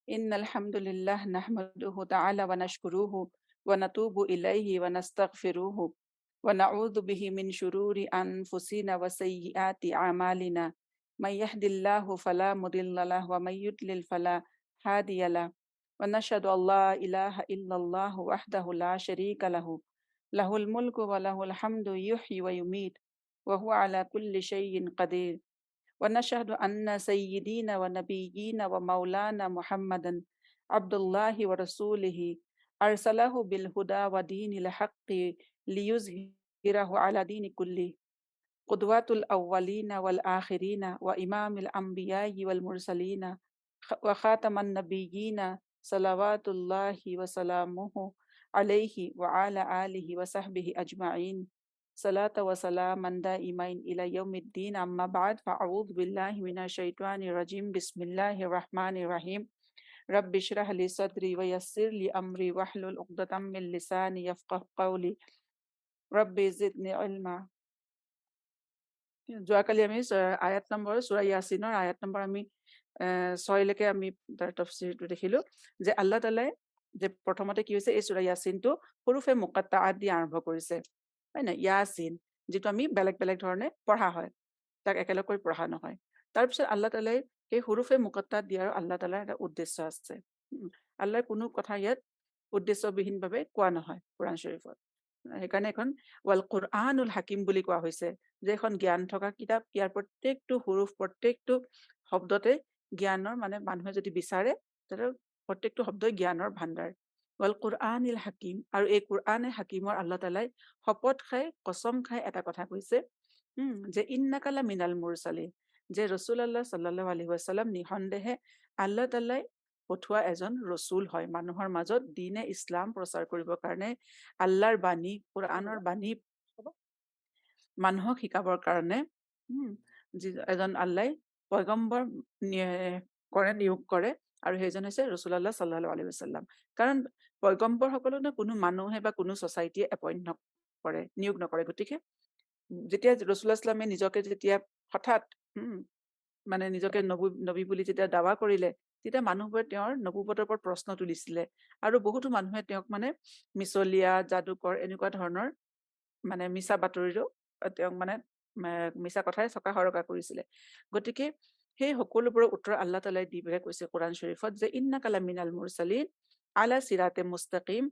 إن الحمد لله نحمده تعالى ونشكره ونتوب إليه ونستغفره ونعوذ به من شرور أنفسنا وسيئات أعمالنا من يهد الله فلا مضل له ومن يضلل فلا هادي له ونشهد أن لا إله إلا الله وحده لا شريك له له الملك وله الحمد يحيي ويميت وهو على كل شيء قدير ونشهد أن سيدنا ونبينا ومولانا محمدا عبد الله ورسوله أرسله بالهدى ودين الحق ليظهره على دين كله قدوة الأولين والآخرين وإمام الأنبياء والمرسلين وخاتم النبيين صلوات الله وسلامه عليه وعلى آله وصحبه أجمعين صلاة وسلاما دائمين إلى يوم الدين أما بعد فأعوذ بالله من الشيطان الرجيم بسم الله الرحمن الرحيم رب اشرح لي صدري ويسر لي أمري واحلل عقدة من لساني يفقه قولي رب زدني علما যোৱাকালি আমি আয়াত নম্বৰ সূৰা ইয়াছিনৰ আয়াত নম্বৰ আমি 6লৈকে আমি তাৰ তাফসীৰটো দেখিলো যে আল্লাহ তাআলাই যে প্ৰথমতে কি হৈছে এই সূৰা ইয়াছিনটো হুৰুফে মুকাত্তাআত দি আৰম্ভ কৰিছে হয় না ইয়াছিন যিটো আমি বেলেগ বেলেগ ধৰণে পঢ়া হয় তাক একেলগে পঢ়া নহয় তাৰপিছত আল্লাহ তাআলাই এই হুৰুফে মুকাত্তাআত দিয়াৰ আল্লাহ তাআলাৰ এটা উদ্দেশ্য আছে আল্লাহৰ কোনো কথা ইয়াত উদ্দেশ্যবিহীনভাৱে কোৱা নহয় কোৰাণ শৰীফত সেইকাৰণে এখন ৱাল কুৰআনুল হাকিম বুলি কোৱা হৈছে যে এখন জ্ঞান থকা কিতাপ ইয়াৰ প্ৰত্যেকটো হুৰুফ প্ৰত্যেকটো শব্দতে জ্ঞানৰ মানে মানুহে যদি বিচাৰে তেতিয়া প্ৰত্যেকটো শব্দই জ্ঞানৰ ভাণ্ডাৰ ৱাল কুৰআনিল হাকিম আৰু এই কুৰআনে হাকিমৰ আল্লাহ তাআলাই শপত খাই কসম খাই এটা কথা কৈছে যে ইন্নাকালা মিনাল মুৰসালিন যে ৰাসূলুল্লাহ সাল্লাল্লাহু আলাইহি ওয়াসাল্লাম নিঃসন্দেহে আল্লাহ তাআলাই পঠোৱা এজন ৰসুল হয় মানুহৰ মাজত দ্বীনে ইছলাম প্ৰচাৰ কৰিবৰ কাৰণে আল্লাহৰ বাণী কুৰআনৰ বাণী মানুহক শিকাবৰ কাৰণে এজন আল্লাহ পয়গম্বৰ নিয়োগ কৰে আৰু সেইজন হৈছে ৰাসূলুল্লাহ সাল্লাল্লাহু আলাইহি ওয়াসাল্লাম কাৰণ পয়গম্বৰ সকলক কোনো মানুহে বা কোনো সোসাইটিয়ে এপইন্ট নকৰে নিয়োগ নকৰে গতিকে যেতিয়া ৰাসূলুল্লাহ ইসলামে নিজকে যেতিয়া হঠাৎ মানে নিজকে নবী বুলি যেতিয়া দাৱা কৰিলে তেতিয়া মানুহবোৰে তেওঁৰ নবুৱতৰ ওপৰত প্ৰশ্ন তুলিছিলে আৰু বহুতো মানুহে তেওঁক মানে মিছলীয়া যাদুকৰ এনেকুৱা ধৰণৰ মানে মিছা বাতৰিৰো তেওঁক মানে মিছা কথাই চকা হৰকা কৰিছিলে গতিকে সেই সকলোবোৰৰ উত্তৰ আল্লাহ তাআলাই দি পেলাই কৈছে কোৰাণ শৰীফত যে ইন্নাকালা মিনাল মুৰসালিন আলা সিৰাতে মুস্তাকিম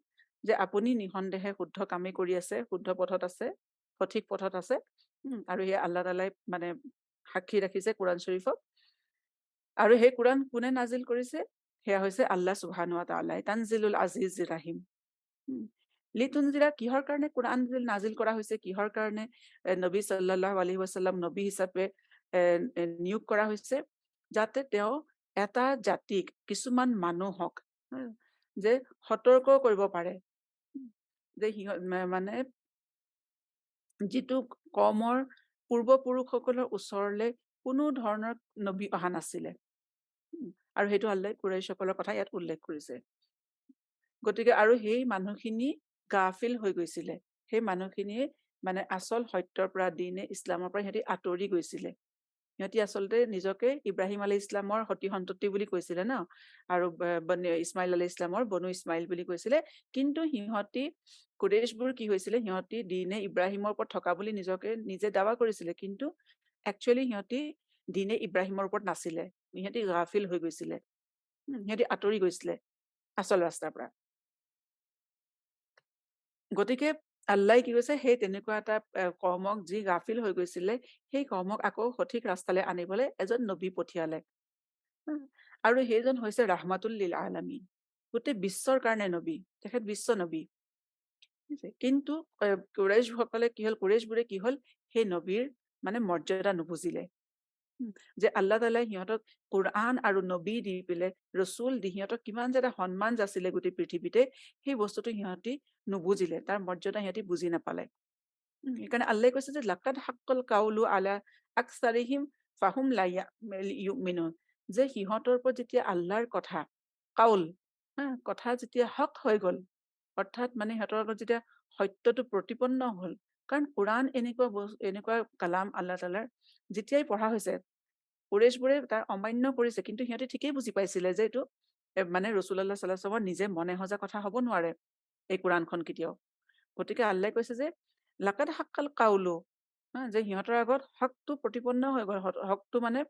যে আপুনি নিঃসন্দেহে শুদ্ধ কামে কৰি আছে শুদ্ধ পথত আছে সঠিক পথত আছে আৰু এই আল্লাহ তাআলাই মানে সাক্ষী ৰাখিছে কোৰাণ শৰীফক আৰু সেই কোৰাণ কোনে নাজিল কৰিছে সেয়া হৈছে আল্লাহ সুবহানাহু ওয়া তাআলা তানজিলুল আজিজিৰ ৰাহিম লিতুনজিৰা কিহৰ কাৰণে কোৰআন নাজিল কৰা হৈছে কিহৰ কাৰণে নবী সাল্লাল্লাহু আলাইহি ওয়াসাল্লাম নবী হিচাপে নিয়োগ কৰা হৈছে যাতে তেওঁ এটা জাতিক কিছুমান মানুহক যে সতৰ্ক কৰিব পাৰে যে মানে যিটো কমৰ পূৰ্বপুৰুষসকলৰ ওচৰলৈ কোনো ধৰণৰ নবী অহা নাছিলে আৰু সেইটো আল্লাহ কুৰাইশসকলৰ কথা ইয়াত উল্লেখ কৰিছে গতিকে আৰু সেই মানুহখিনি গাফিল হৈ গৈছিলে সেই মানুহখিনি মানে আচল সত্যৰ পৰা দিনে ইছলামৰ পৰা সিহঁতি আঁতৰি গৈছিলে সিহঁতি আচলতে নিজকে ইব্ৰাহিম আলাইহিছ ইছলামৰ সতি সন্ততি বুলি কৈছিলে ন আৰু ইছমাইল আলাইহিছ ইছলামৰ বনু ইছমাইল বুলি কৈছিলে কিন্তু সিহঁতি কুৰেশবোৰ কি হৈছিলে সিহঁতি দিনে ইব্ৰাহিমৰ ওপৰত থকা বুলি নিজকে নিজে দাৱা কৰিছিলে কিন্তু একচুৱেলি সিহঁতি দিনে ইব্ৰাহিমৰ ওপৰত নাছিলে সিহঁতি গাফিল হৈ গৈছিলে সিহঁতি আঁতৰি গৈছিলে আচল ৰাস্তাৰ পৰা গতিকে আল্লাহ কি কৈছে সেই তেনেকুৱা এটা কৰ্মক যি গাফিল হৈ গৈছিলে সেই কৰ্মক আকৌ সঠিক ৰাস্তালৈ আনিবলৈ এজন নবী পঠিয়ালে আৰু সেইজন হৈছে ৰাহমাতুল লিল আলামিন গোটেই বিশ্বৰ কাৰণে নবী তেখেত বিশ্ব নবী কিন্তু কুৰাইশসকলে কি হ'ল কুৰাইশবোৰে কি হ'ল সেই নবীৰ মানে মৰ্যাদা নুবুজিলে যে আল্লাহ তাআলাই সিহঁতক কোৰআন আৰু নবী দি পেলাই ৰসুল দি সিহঁতক কিমান যে এটা সন্মান যাছিলে গোটেই পৃথিৱীতে সেই বস্তুটো সিহঁতি নুবুজিলে তাৰ মৰ্যাদা সিহঁতি বুজি নাপালে সেইকাৰণে আল্লাহ কৈছে যে লাকাদ হাক্কাল কাউলু আলা আকসাৰিহিম ফাহুম লা ইউমিনুন যে সিহঁতৰ ওপৰত যেতিয়া আল্লাহৰ কথা কাউল কথা যেতিয়া হক হৈ গ'ল অৰ্থাৎ মানে সিহঁতৰ আগত যেতিয়া সত্যটো প্ৰতিপন্ন হ'ল কাৰণ কোৰআন এনেকুৱা কালাম আল্লাহ তাআলাৰ যেতিয়াই পঢ়া হৈছে কুৰাইশবোৰে তাৰ অমান্য কৰিছে কিন্তু সিহঁতে ঠিকেই বুজি পাইছিলে যে এইটো মানে ৰাসূলুল্লাহ সাল্লাল্লাহু আলাইহি ওয়াসাল্লামৰ নিজে মনে সজা কথা হ'ব নোৱাৰে এই কোৰাণখন কেতিয়াও। গতিকে আল্লাহে কৈছে যে লাকাদ হাক্কাল কাউলু, যে সিহঁতৰ আগত হকটো প্ৰতিপন্ন হৈ গ'ল, হকটো মানে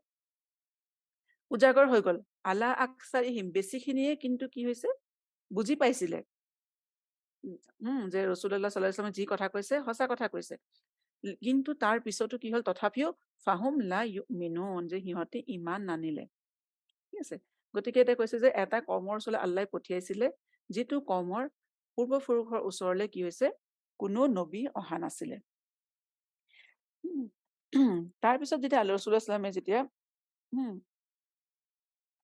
উজাগৰ হৈ গ'ল। আলা আকছাৰিহিম, বেছিখিনিয়ে কিন্তু কি হৈছে বুজি পাইছিলে। যে ৰাসূলুল্লাহ সাল্লাল্লাহু আলাইহি ওয়াসাল্লামে যি কথা কৈছে সঁচা কথা কৈছে। কিন্তু তাৰ পিছতো কি হ'ল, তথাপিও ফাহুম লা ইউমিনুন, যে সিহঁতে ইমান নানিলে। ঠিক আছে? গতিকে এতিয়া কৈছে যে এটা কমৰ ওচৰলৈ আল্লাহে পঠিয়াইছিলে, যিটো কমৰ পূৰ্বপুৰুষৰ ওচৰলৈ কি হৈছে, কোনো নবী অহা নাছিলে। উম, তাৰপিছত যেতিয়া ৰাসূলুল্লাহ সাল্লাল্লাহু আলাইহি ওয়াসাল্লামে যেতিয়া উম,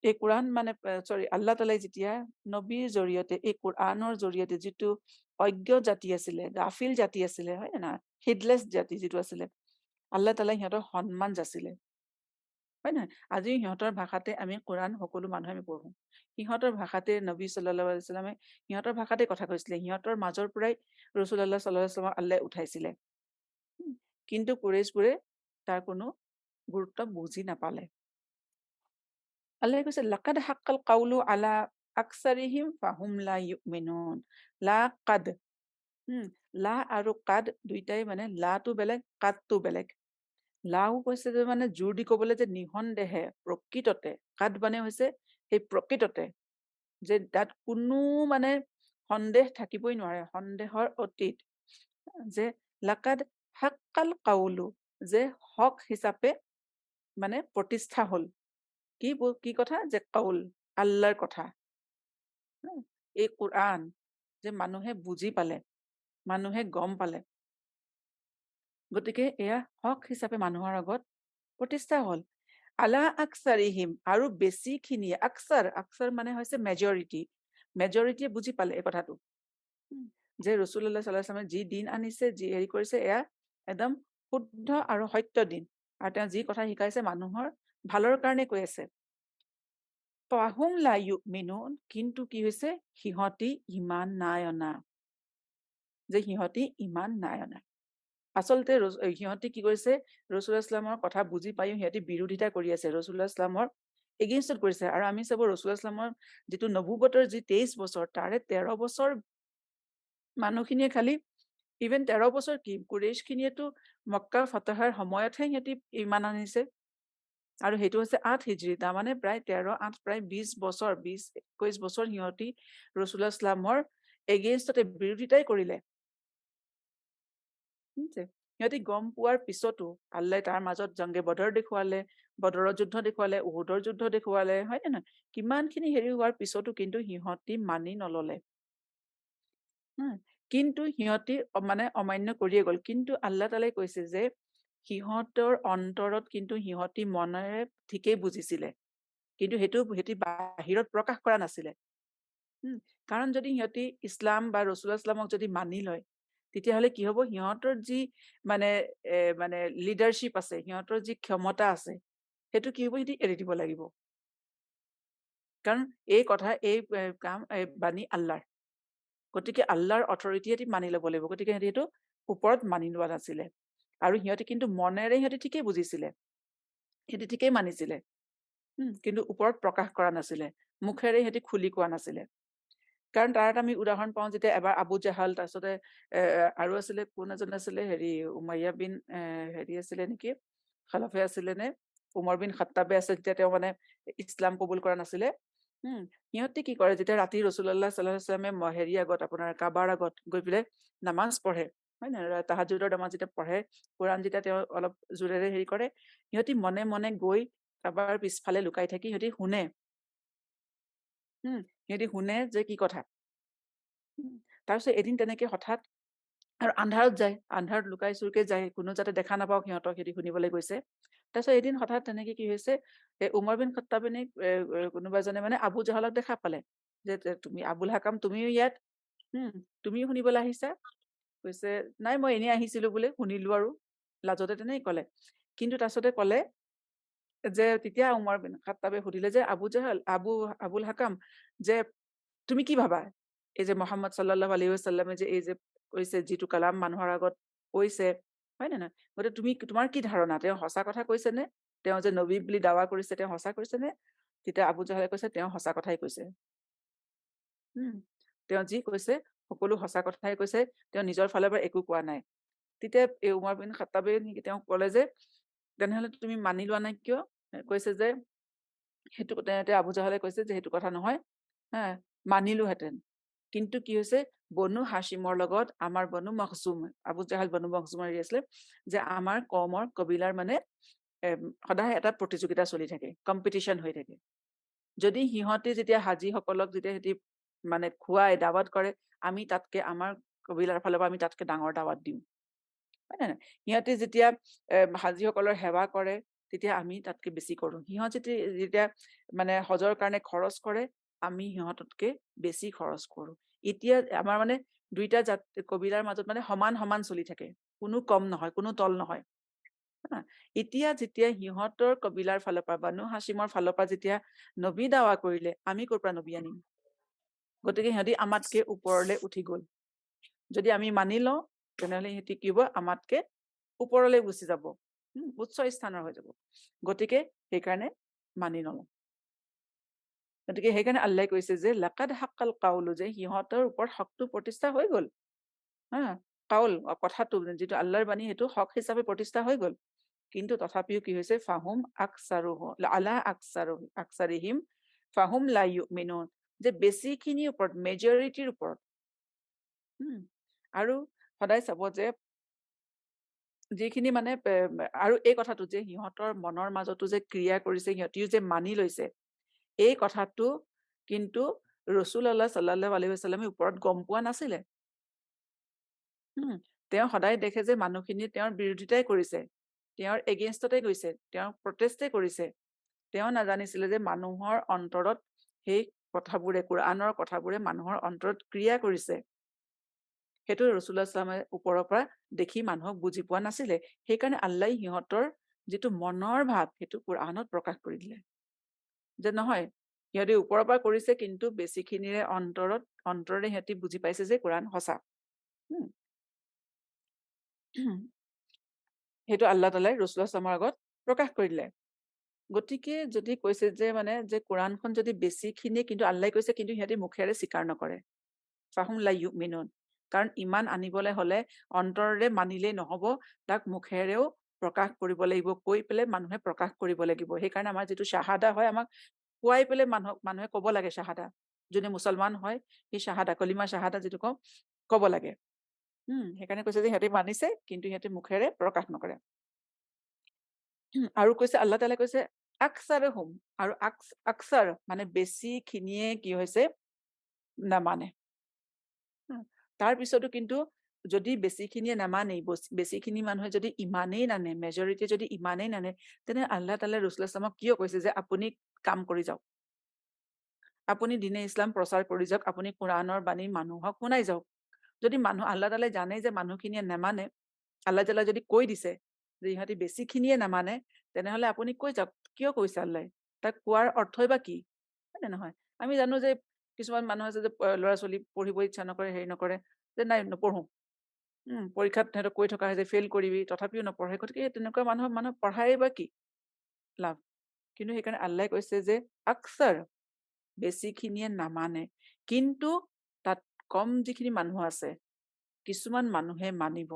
এই কোৰাণ মানে আল্লাহ তাআলাই যেতিয়া নবীৰ জৰিয়তে এই কোৰআনৰ জৰিয়তে যিটো অজ্ঞ জাতি আছিলে, গাফিল জাতি আছিলে, হয় নে নহয়? হিডলেছ জাতি যিটো আছিলে, আল্লাহ তাআলাই সিহঁতৰ সন্মান যাচিলে। হয় নহয়? আজিও সিহঁতৰ ভাষাতে আমি কোৰাণ সকলো মানুহে আমি পঢ়ো। সিহঁতৰ ভাষাতে নবী সাল্লাল্লাহু আলাইহি ওয়াসাল্লামে সিহঁতৰ ভাষাতে কথা কৈছিলে। সিহঁতৰ মাজৰ পৰাই ৰাসূলুল্লাহ সাল্লাল্লাহু আলাইহি ওয়াসাল্লামক আল্লাহে উঠাইছিলে। উম, কিন্তু কুৰাইশবোৰে তাৰ কোনো গুৰুত্ব বুজি নাপালে। আল্লাহে কৈছে লাকাদ হাক্কাল কাউলু আলা আকছাৰিহিম ফাহুম লা ইউমিনুন। লাকাদ, হুম, লা আৰু কাদ দুইটাই মানে লাটো বেলেগ, কাদটো বেলেগ। লাও কৈছে যে মানে জোৰ দি ক'বলৈ যে নিঃসন্দেহে, প্ৰকৃততে। কাদ মানে হৈছে সেই প্ৰকৃততে, যে তাত কোনো মানে সন্দেহ থাকিবই নোৱাৰে, সন্দেহৰ অতীত। যে লাকাদ হাক্কাল কাউলু, যে হক হিচাপে মানে প্ৰতিষ্ঠা হ'ল। কি কথা? যে কাউল, আল্লাহৰ কথা। হা? এই কোৰআন যে মানুহে বুজি পালে, মানুহে গম পালে। গতিকে এয়া হক হিচাপে মানুহৰ আগত প্ৰতিষ্ঠা হ'ল। আলা আকছাৰিহিম, আৰু বেছিখিনিয়ে, আকছাৰ মানে হৈছে মেজৰিটি। মেজৰিটিয়ে বুজি পালে এই কথাটো। উম, যে ৰাসূলুল্লাহ সাল্লাল্লাহু আলাইহি ওয়াসাল্লামে যি দিন আনিছে, যি হেৰি কৰিছে, এয়া একদম শুদ্ধ আৰু সত্য দিন। আৰু তেওঁ যি কথা শিকাইছে মানুহৰ ভালৰ কাৰণে কৈ আছে। ফাহুম লা ইউমিনুন, কিন্তু কি হৈছে, সিহঁতি ইমান নাই অনা। যে সিহঁতি ইমান নাই অনা। আচলতে সিহঁতি কি কৰিছে, ৰাসূলুল্লাহ ইছলামৰ কথা বুজি পায়ো সিহঁতি বিৰোধিতা কৰি আছে। ৰাসূলুল্লাহ ইছলামৰ এগেইনষ্টত কৰিছে। আৰু আমি চাব ৰাসূলুল্লাহ ইছলামৰ যিটো নবুৱতৰ যি 23 বছৰ, তাৰে 13 বছৰ মানুহখিনিয়ে খালি, ইভেন 13 বছৰ কি, কুৰাইশখিনিয়েতো মক্কা ফতহৰ সময়তহে সিহঁতি ঈমান আনিছে। আৰু সেইটো হৈছে 8 হিজৰী, তাৰমানে প্ৰায় 13, 8 প্ৰায় 20 বছৰ, 20-21 বছৰ সিহঁতি ৰাসূলুল্লাহ ইছলামৰ এগেইনষ্টতে বিৰোধিতাই কৰিলে। শুনিছে? সিহঁতি গম পোৱাৰ পিছতো আল্লাহে তাৰ মাজত জংগে বদৰ দেখুৱালে, বদৰৰ যুদ্ধ দেখুৱালে, উহুদৰ যুদ্ধ দেখুৱালে, হয় নে নহয়? কিমানখিনি হেৰি হোৱাৰ পিছতো কিন্তু সিহঁতি মানি নললে। হুম, কিন্তু সিহঁতি মানে অমান্য কৰিয়ে গ'ল। কিন্তু আল্লাহ তাআলাই কৈছে যে সিহঁতৰ অন্তৰত কিন্তু সিহঁতি মনেৰে ঠিকেই বুজিছিলে। কিন্তু সেইটো সিহঁতি বাহিৰত প্ৰকাশ কৰা নাছিলে। উম, কাৰণ যদি সিহঁতি ইছলাম বা ৰাসূলুল্লাহ ইছলামক যদি মানি লয়, তেতিয়াহ'লে কি হ'ব, সিহঁতৰ যি মানে মানে লিডাৰশ্বিপ আছে, সিহঁতৰ যি ক্ষমতা আছে, সেইটো কি হ'ব, সিহঁতি এৰি দিব লাগিব। কাৰণ এই কথা, এই কাম, বাণী আল্লাহৰ। গতিকে আল্লাহৰ অথৰিটি সিহঁতি মানি ল'ব লাগিব। গতিকে সিহঁতি সেইটো ওপৰত মানি লোৱা নাছিলে। আৰু সিহঁতি কিন্তু মনেৰে সিহঁতি ঠিকেই বুজিছিলে। সিহঁতি ঠিকেই মানিছিলে। কিন্তু ওপৰত প্ৰকাশ কৰা নাছিলে। মুখেৰে সিহঁতি খুলি কোৱা নাছিলে। কাৰণ তাৰ এটা আমি উদাহৰণ পাওঁ, যেতিয়া এবাৰ আবু জাহাল, তাৰপিছতে আৰু আছিলে, কোন এজন আছিলে, হেৰি উমাইয়া বিন হেৰি আছিলে নেকি, খালাফে আছিলে নে, উমৰ বিন খাত্তাবে আছে, যেতিয়া তেওঁ মানে ইছলাম কবুল কৰা নাছিলে। উম, সিহঁতে কি কৰে, যেতিয়া ৰাতি ৰাসূলুল্লাহ সাল্লাল্লাহু আলাইহি ওয়াসাল্লামে হেৰি আগত, আপোনাৰ কাবাৰ আগত গৈ পেলাই নামাজ পঢ়ে, হয় নহয়, তাহাজ্জুদৰ নামাজ যেতিয়া পঢ়ে, কোৰাণ যেতিয়া তেওঁ অলপ জোৰেৰে হেৰি কৰে, সিহঁতি মনে মনে গৈ কাবাৰ পিছফালে লুকাই থাকি সিহঁতি শুনে। সিহঁতি শুনে যে কি কথা। তাৰপিছত এদিন তেনেকে হঠাৎ, আৰু আন্ধাৰত যায়, আন্ধাৰত লুকাই চুৰকে যায়, কোনো যাতে দেখা নাপাওক সিহঁতক, সিহঁতি শুনিবলৈ গৈছে। তাৰপিছত এদিন হঠাৎ তেনেকে কি হৈছে, উমৰ বিন খাত্তাবে নে কোনোবা এজনে মানে আবু জাহালক দেখা পালে, যে তুমি আবুল হাকাম, তুমিও ইয়াত, উম, তুমিও শুনিবলৈ আহিছা? কৈছে নাই, মই এনেই আহিছিলো বোলে, শুনিলো আৰু লাজতে তেনেকে ক'লে। কিন্তু তাৰপিছতে ক'লে যে, তেতিয়া উমৰ বিন খাত্তাবে সুধিলে যে আবু জাহাল, আবুল হাকাম, যে তুমি কি ভাবা? এই যে মোহাম্মদ সাল্লাল্লাহু আলাইহি ওয়াসাল্লামে যে এই যে কৈছে, যিটো কালাম মানুহৰ আগত কৈছে, হয় নে নহয়? গতিকে তোমাৰ কি ধাৰণা? তেওঁ সঁচা কথা কৈছে নে? তেওঁ যে নবী বুলি দাৱা কৰিছে, তেওঁ সঁচা কৈছে নে? তেতিয়া আবু জাহালে কৈছে, তেওঁ সঁচা কথাই কৈছে। উম, তেওঁ যি কৈছে সকলো সঁচা কথাই কৈছে, তেওঁ নিজৰ ফালৰ পৰা একো কোৱা নাই। তেতিয়া এই উমৰ বিন খাত্তাবে তেওঁক ক'লে যে, "তেনেহ'লে তুমি মানি লোৱা নাই কিয়?" কৈছে যে সেইটো তেতিয়া আবু জাহালে কৈছে যে, "সেইটো কথা নহয়, হা, মানিলোহেঁতেন। কিন্তু কি হৈছে, বনু হাছিমৰ লগত আমাৰ বনু মখজুম", আবু জাহাল বনু মখজুমৰ হেৰি আছিলে, যে আমাৰ কওমৰ কবিলাৰ মানে সদায় এটা প্ৰতিযোগিতা চলি থাকে, কম্পিটিচন হৈ থাকে। যদি সিহঁতে যেতিয়া হাজীসকলক যেতিয়া সিহঁতি মানে খুৱাই, দাৱাত কৰে, আমি তাতকে আমাৰ কবিলাৰ ফালৰ পৰা আমি তাতকে ডাঙৰ দাৱাত দিওঁ। হয় নে নাই? সিহঁতে যেতিয়া হাজীসকলৰ সেৱা কৰে, তেতিয়া আমি তাতকে বেছি কৰোঁ। সিহঁত যেতিয়া মানে হজৰ কাৰণে খৰচ কৰে, আমি সিহঁততকে বেছি খৰচ কৰোঁ। এতিয়া আমাৰ মানে ২টা কবিলাৰ মাজত মানে সমান সমান চলি থাকে। কোনো কম নহয়, কোনো তল নহয়। হা? এতিয়া যেতিয়া সিহঁতৰ কবিলাৰ ফালৰ পৰা, বানু হাছিমৰ ফালৰ পৰা যেতিয়া নবী দাৱা কৰিলে, আমি ক'ৰ পৰা নবী আনিম? গতিকে সিহঁতি আমাতকে ওপৰলে উঠি গ'ল। যদি আমি মানি লওঁ, তেনেহ'লে সিহঁতি কি হ'ব? আমাতকে ওপৰলৈ গুচি যাব। উচ্চ স্থানৰ হৈ যাব। গতিকে সেইকাৰণে মানি নলওঁ। গতিকে সেইকাৰণে আল্লাহে কৈছে যে, লাকাদ হাক্কাল কাউলু, যে সিহঁতৰ ওপৰত হকটো প্ৰতিষ্ঠা হৈ গ'ল। হা? কাউল কথাটো যিটো আল্লাহৰ বাণী সেইটো হক হিচাপে প্ৰতিষ্ঠা হৈ গ'ল। কিন্তু তথাপিও কি হৈছে? ফাহুম আকছাৰুহু আলা আকছাৰিহিম ফাহুম লা ইউমিনুন, যে বেছিখিনিৰ ওপৰত, মেজৰিটিৰ ওপৰত। হুম? আৰু সদায় চাব যে যিখিনি মানে আৰু এই কথাটো যে সিহঁতৰ মনৰ মাজতো যে ক্ৰিয়া কৰিছে, সিহঁতিও যে মানি লৈছে, এই কথাটো কিন্তু ৰাসূলুল্লাহ সাল্লাল্লাহু আলাইহি wasallam ওপৰত গম পোৱা নাছিলে। হুম? তেওঁ সদায় দেখে যে মানুহখিনি তেওঁৰ বিৰোধিতাই কৰিছে। তেওঁৰ এগেইনষ্টতে গৈছে। তেওঁ প্ৰটেষ্টে কৰিছে। তেওঁ নাজানিছিলে যে মানুহৰ অন্তৰত সেই কথাবোৰে, কোৰআনৰ কথাবোৰে মানুহৰ অন্তৰত ক্ৰিয়া কৰিছে। সেইটো ৰাসূলুল্লাহ সাল্লামে ওপৰৰ পৰা দেখি মানুহক বুজি পোৱা নাছিলে। সেইকাৰণে আল্লাহে সিহঁতৰ যিটো মনৰ ভাৱ, সেইটো কোৰআনত প্ৰকাশ কৰি দিলে। যে নহয়, সিহঁতি ওপৰৰ পৰা কৰিছে, কিন্তু বেছিখিনিৰে অন্তৰেৰে সিহঁতি বুজি পাইছে যে কোৰআন সঁচা। হুম? সেইটো আল্লাহ তাআলাই ৰাসূলুল্লাহ সাল্লামৰ আগত প্ৰকাশ কৰি দিলে। গতিকে যদি কৈছে যে মানে যে কোৰআনখন যদি বেছিখিনি, কিন্তু আল্লাহে কৈছে কিন্তু সিহঁতি মুখেৰে স্বীকাৰ নকৰে। ফাহুম লা ইউমিনুন। কাৰণ ইমান আনিবলৈ হ'লে অন্তৰেৰে মানিলেই নহ'ব, তাক মুখেৰেও প্ৰকাশ কৰিব লাগিব। কৈ পেলাই মানুহে প্ৰকাশ কৰিব লাগিব। সেইকাৰণে আমাৰ যিটো শ্বাহাদা হয়, আমাক কোৱাই পেলাই মানুহে ক'ব লাগে শ্বাহাদা। যোনে মুছলমান হয়, সেই শ্বাহাদা, কলিমা শ্বাহাদা যিটো কওঁ, ক'ব লাগে। সেইকাৰণে কৈছে যে সিহঁতি মানিছে, কিন্তু সিহঁতি মুখেৰে প্ৰকাশ নকৰে। আৰু কৈছে আল্লাহ তাআলাই কৈছে আকছাৰুহুম, আৰু আকছাৰ মানে বেছিখিনিয়ে কি হৈছে? নামানে। হুম? তাৰ পিছতো কিন্তু যদি বেছিখিনিয়ে নামানেই, বেছিখিনি মানুহে যদি ইমানেই নানে, মেজৰিটিয়ে যদি ইমানেই নানে, তেনে আল্লাহ তাআলাই ৰাসূলুল্লাহ সাল্লামক কিয় কৈছে যে আপুনি কাম কৰি যাওক। আপুনি দ্বীনে ইছলাম প্ৰচাৰ কৰি যাওক, আপুনি কোৰআনৰ বাণী মানুহক শুনাই যাওক। যদি আল্লাহ তাআলাই জানে যে মানুহখিনিয়ে নেমানে, আল্লাহ তাআলাই যদি কৈ দিছে যে ইহঁতি বেছিখিনিয়ে নামানে, তেনেহ'লে আপুনি কৈ যাওক। কিয় কৈছে আল্লাহে? তাক কোৱাৰ অৰ্থই বা কি? হয় নে নহয়? আমি জানো যে কিছুমান মানুহ আছে যে ল'ৰা-ছোৱালী পঢ়িব ইচ্ছা নকৰে, হেৰি নকৰে, যে নাই নপঢ়ো। পৰীক্ষাত সিহঁতক কৈ থকা হয় যে ফেইল কৰিবি, তথাপিও নপঢ়ে। গতিকে তেনেকুৱা মানুহক পঢ়াই বা কি লাভ? কিন্তু সেইকাৰণে আল্লাহে কৈছে যে আকছাৰ, বেছিখিনিয়ে নামানে। কিন্তু তাত কম যিখিনি মানুহ আছে, কিছুমান মানুহে মানিব।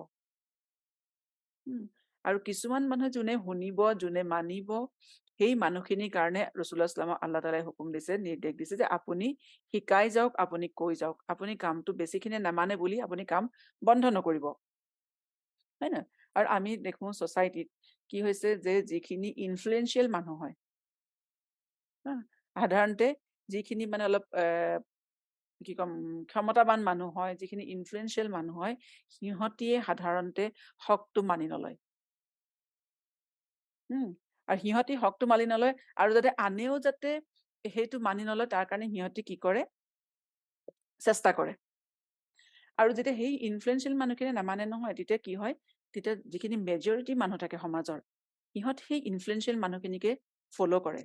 উম, আৰু কিছুমান মানুহে যোনে শুনিব, যোনে মানিব, সেই মানুহখিনিৰ কাৰণে ৰাসূলুল্লাহ সাল্লামক আল্লাহ তাআলাই হুকুম দিছে, নিৰ্দেশ দিছে যে আপুনি শিকাই যাওক, আপুনি কৈ যাওক। আপুনি কামটো বেছিখিনিয়ে নামানে বুলি আপুনি কাম বন্ধ নকৰিব। হয় নহয়? আৰু আমি দেখোঁ ছ'চাইটিত কি হৈছে যে যিখিনি ইনফ্লুয়েন্সিয়েল মানুহ হয়, হা? সাধাৰণতে যিখিনি মানে অলপ কি ক'ম, ক্ষমতাবান মানুহ হয়, যিখিনি ইনফ্লুয়েন্সিয়েল মানুহ হয়, সিহঁতিয়ে সাধাৰণতে হকটো মানি নলয়। উম, আৰু সিহঁতি হকটো মানি নলয়, আৰু যাতে আনেও যাতে সেইটো মানি নলয়, তাৰ কাৰণে সিহঁতি কি কৰে? চেষ্টা কৰে। আৰু যেতিয়া সেই ইনফ্লুয়েন্সিয়েল মানুহখিনিয়ে নামানে নহয়, তেতিয়া কি হয়? তেতিয়া যিখিনি মেজৰিটি মানুহ থাকে সমাজৰ, সিহঁত সেই ইনফ্লুয়েন্সিয়েল মানুহখিনিকে ফ'ল' কৰে।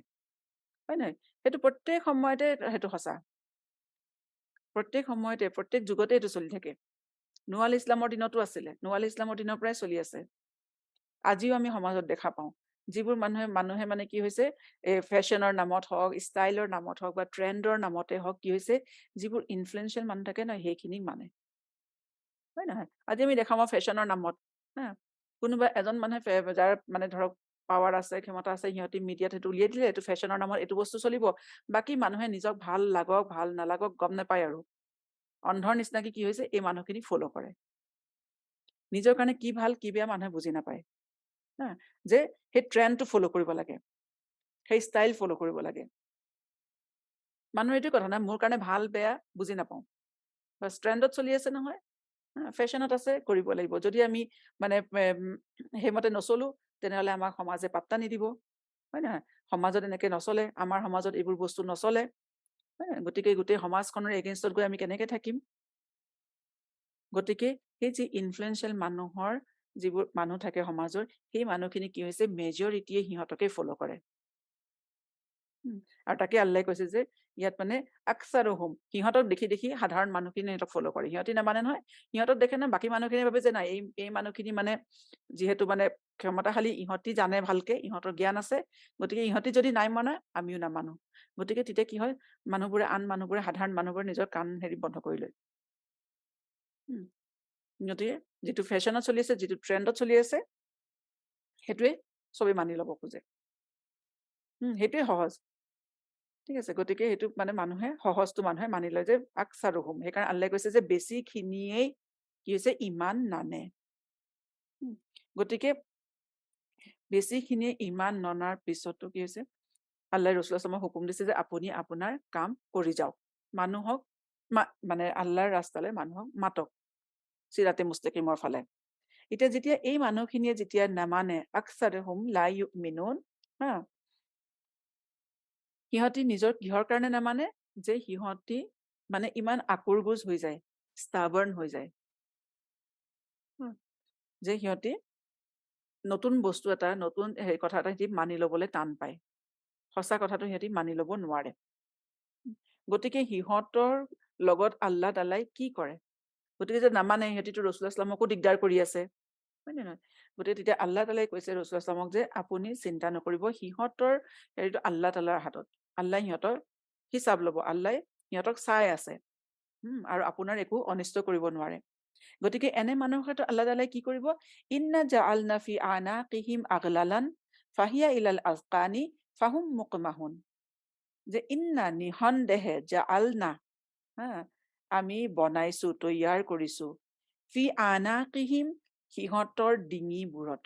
হয় নহয়? সেইটো প্ৰত্যেক সময়তে সেইটো সঁচা। প্ৰত্যেক সময়তে, প্ৰত্যেক যুগতে এইটো চলি থাকে। নোহ আল ইছলামৰ দিনতো আছিলে। নোহ আল ইছলামৰ দিনৰ পৰাই চলি আছে। আজিও আমি সমাজত দেখা পাওঁ। যিবোৰ মানুহে মানে কি হৈছে ফেশ্বনৰ নামত হওক, ষ্টাইলৰ নামত হওক বা ট্ৰেণ্ডৰ নামতে হওক কি হৈছে যিবোৰ ইনফ্লুৱেঞ্চিয়েল মানুহ থাকে ন সেইখিনিক মানে। হয় নহয়? আজি আমি দেখাম ফেশ্বনৰ নামত হা কোনোবা এজন মানুহে যাৰ মানে ধৰক পাৱাৰ আছে, ক্ষমতা আছে, সিহঁতি মিডিয়াত সেইটো উলিয়াই দিলে, এইটো ফেশ্বনৰ নামত এইটো বস্তু চলিব। বাকী মানুহে নিজক ভাল লাগক, ভাল নালাগক গম নাপায় আৰু। অন্ধৰ নিচিনাকে কি হৈছে এই মানুহখিনিক ফ'ল' কৰে। নিজৰ কাৰণে কি ভাল, কি বেয়া মানুহে বুজি নাপায়। হা? যে সেই ট্ৰেণ্ডটো ফ'ল' কৰিব লাগে। সেই ষ্টাইল ফ'ল' কৰিব লাগে। মানুহৰ এইটো কথা নাই, মোৰ কাৰণে ভাল বেয়া বুজি নাপাওঁ। বাছ ট্ৰেণ্ডত চলি আছে নহয়। ফেশ্বনত আছে কৰিব লাগিব। যদি আমি মানে সেইমতে নচলো তেনেহ'লে আমাক সমাজে পাত্তা নিদিব। হয় নহয়? সমাজত এনেকে নচলে, আমাৰ সমাজত এইবোৰ বস্তু নচলে। গতিকে গোটেই সমাজখনৰ এগেইনষ্টত গৈ আমি কেনেকে থাকিম? গতিকে সেই যি ইনফ্লুৱেঞ্চিয়েল মানুহৰ যিবোৰ মানুহ থাকে সমাজৰ, সেই মানুহখিনি কি হৈছে মেজৰিটিয়ে সিহঁতকে ফ'ল' কৰে। আৰু তাকে আল্লাহে কৈছে যে ইয়াত মানে আকছাৰুহুম সিহঁতক দেখি সাধাৰণ মানুহখিনি সিহঁতক ফ'ল' কৰে। সিহঁতি নামানে নহয়। সিহঁতক দেখে নহয় বাকী মানুহখিনিয়ে ভাবে যে নাই এই মানুহখিনি মানে যিহেতু মানে ক্ষমতাশালী ইহঁতি জানে ভালকে, ইহঁতৰ জ্ঞান আছে। গতিকে ইহঁতি যদি নাই মানে আমিও নামানো। গতিকে তেতিয়া কি হয় আন মানুহবোৰে সাধাৰণ মানুহবোৰে নিজৰ কাণ বন্ধ কৰি লয়। উম, গতিকে যিটো ফেশ্বনত চলি আছে, যিটো ট্ৰেণ্ডত চলি আছে, সেইটোৱে চবেই মানি ল'ব খোজে। সেইটোৱে সহজ। ঠিক আছে। গতিকে সেইটো মানে সহজটো মানুহে মানি লয় যে আকছাৰুহুম। সেইকাৰণে আল্লাহে কৈছে যে বেছিখিনিয়েই কি হৈছে ইমান নানে। গতিকে বেছিখিনিয়ে ইমান ননাৰ পিছতো কি হৈছে আল্লাহে ৰাছূলুল্লাহ হুকুম দিছে যে আপুনি আপোনাৰ কাম কৰি যাওক। মানুহক মানে আল্লাহৰ ৰাস্তালৈ মানুহক মাতক চিৰাতে মুস্তাকিমৰ ফালে। এতিয়া যেতিয়া এই মানুহখিনিয়ে যেতিয়া নামানে আকছাৰুহুম লা ইউমিনুন হা সিহঁতি নিজৰ কিহৰ কাৰণে নামানে যে সিহঁতি মানে ইমান আকুৰগোজ হৈ যায়, ষ্টাবাৰ্ণ হৈ যায়। যে সিহঁতি নতুন বস্তু এটা, নতুন কথা এটা সিহঁতি মানি ল'বলৈ টান পায়। সঁচা কথাটো সিহঁতি মানি ল'ব নোৱাৰে। গতিকে সিহঁতৰ লগত আল্লাহ তাআলাই কি কৰে? গতিকে যে নামানে সিহঁতিতো ৰাছূলুল্লাহকো দিগদাৰ কৰি আছে। হয় নে নহয়? গতিকে তেতিয়া আল্লাহ তাআলাই কৈছে ৰাছূলুল্লাহক যে আপুনি চিন্তা নকৰিব সিহঁতৰ হেৰিটো আল্লাহ তাআলাৰ হাতত। আল্লাহ সিহঁতৰ হিচাপ ল'ব। আল্লাহে সিহঁতক চাই আছে। আৰু আপোনাৰ একো অনিষ্ট কৰিব নোৱাৰে। গতিকে এনে মানুহৰ ক্ষেত্ৰত আল্লাহ তাআলাই কি কৰিব? ইন্না জাআলনা ফি আনাকিহিম আগলালান ফাহিয়া ইলাল আজকানি ফাহুম মুকমাহুন। যে ইন্না নিঃসন্দেহে জাআলনা হা আমি বনাইছো, তৈয়াৰ কৰিছো। ফি আনাকিহিম সিহঁতৰ ডিঙিবোৰত।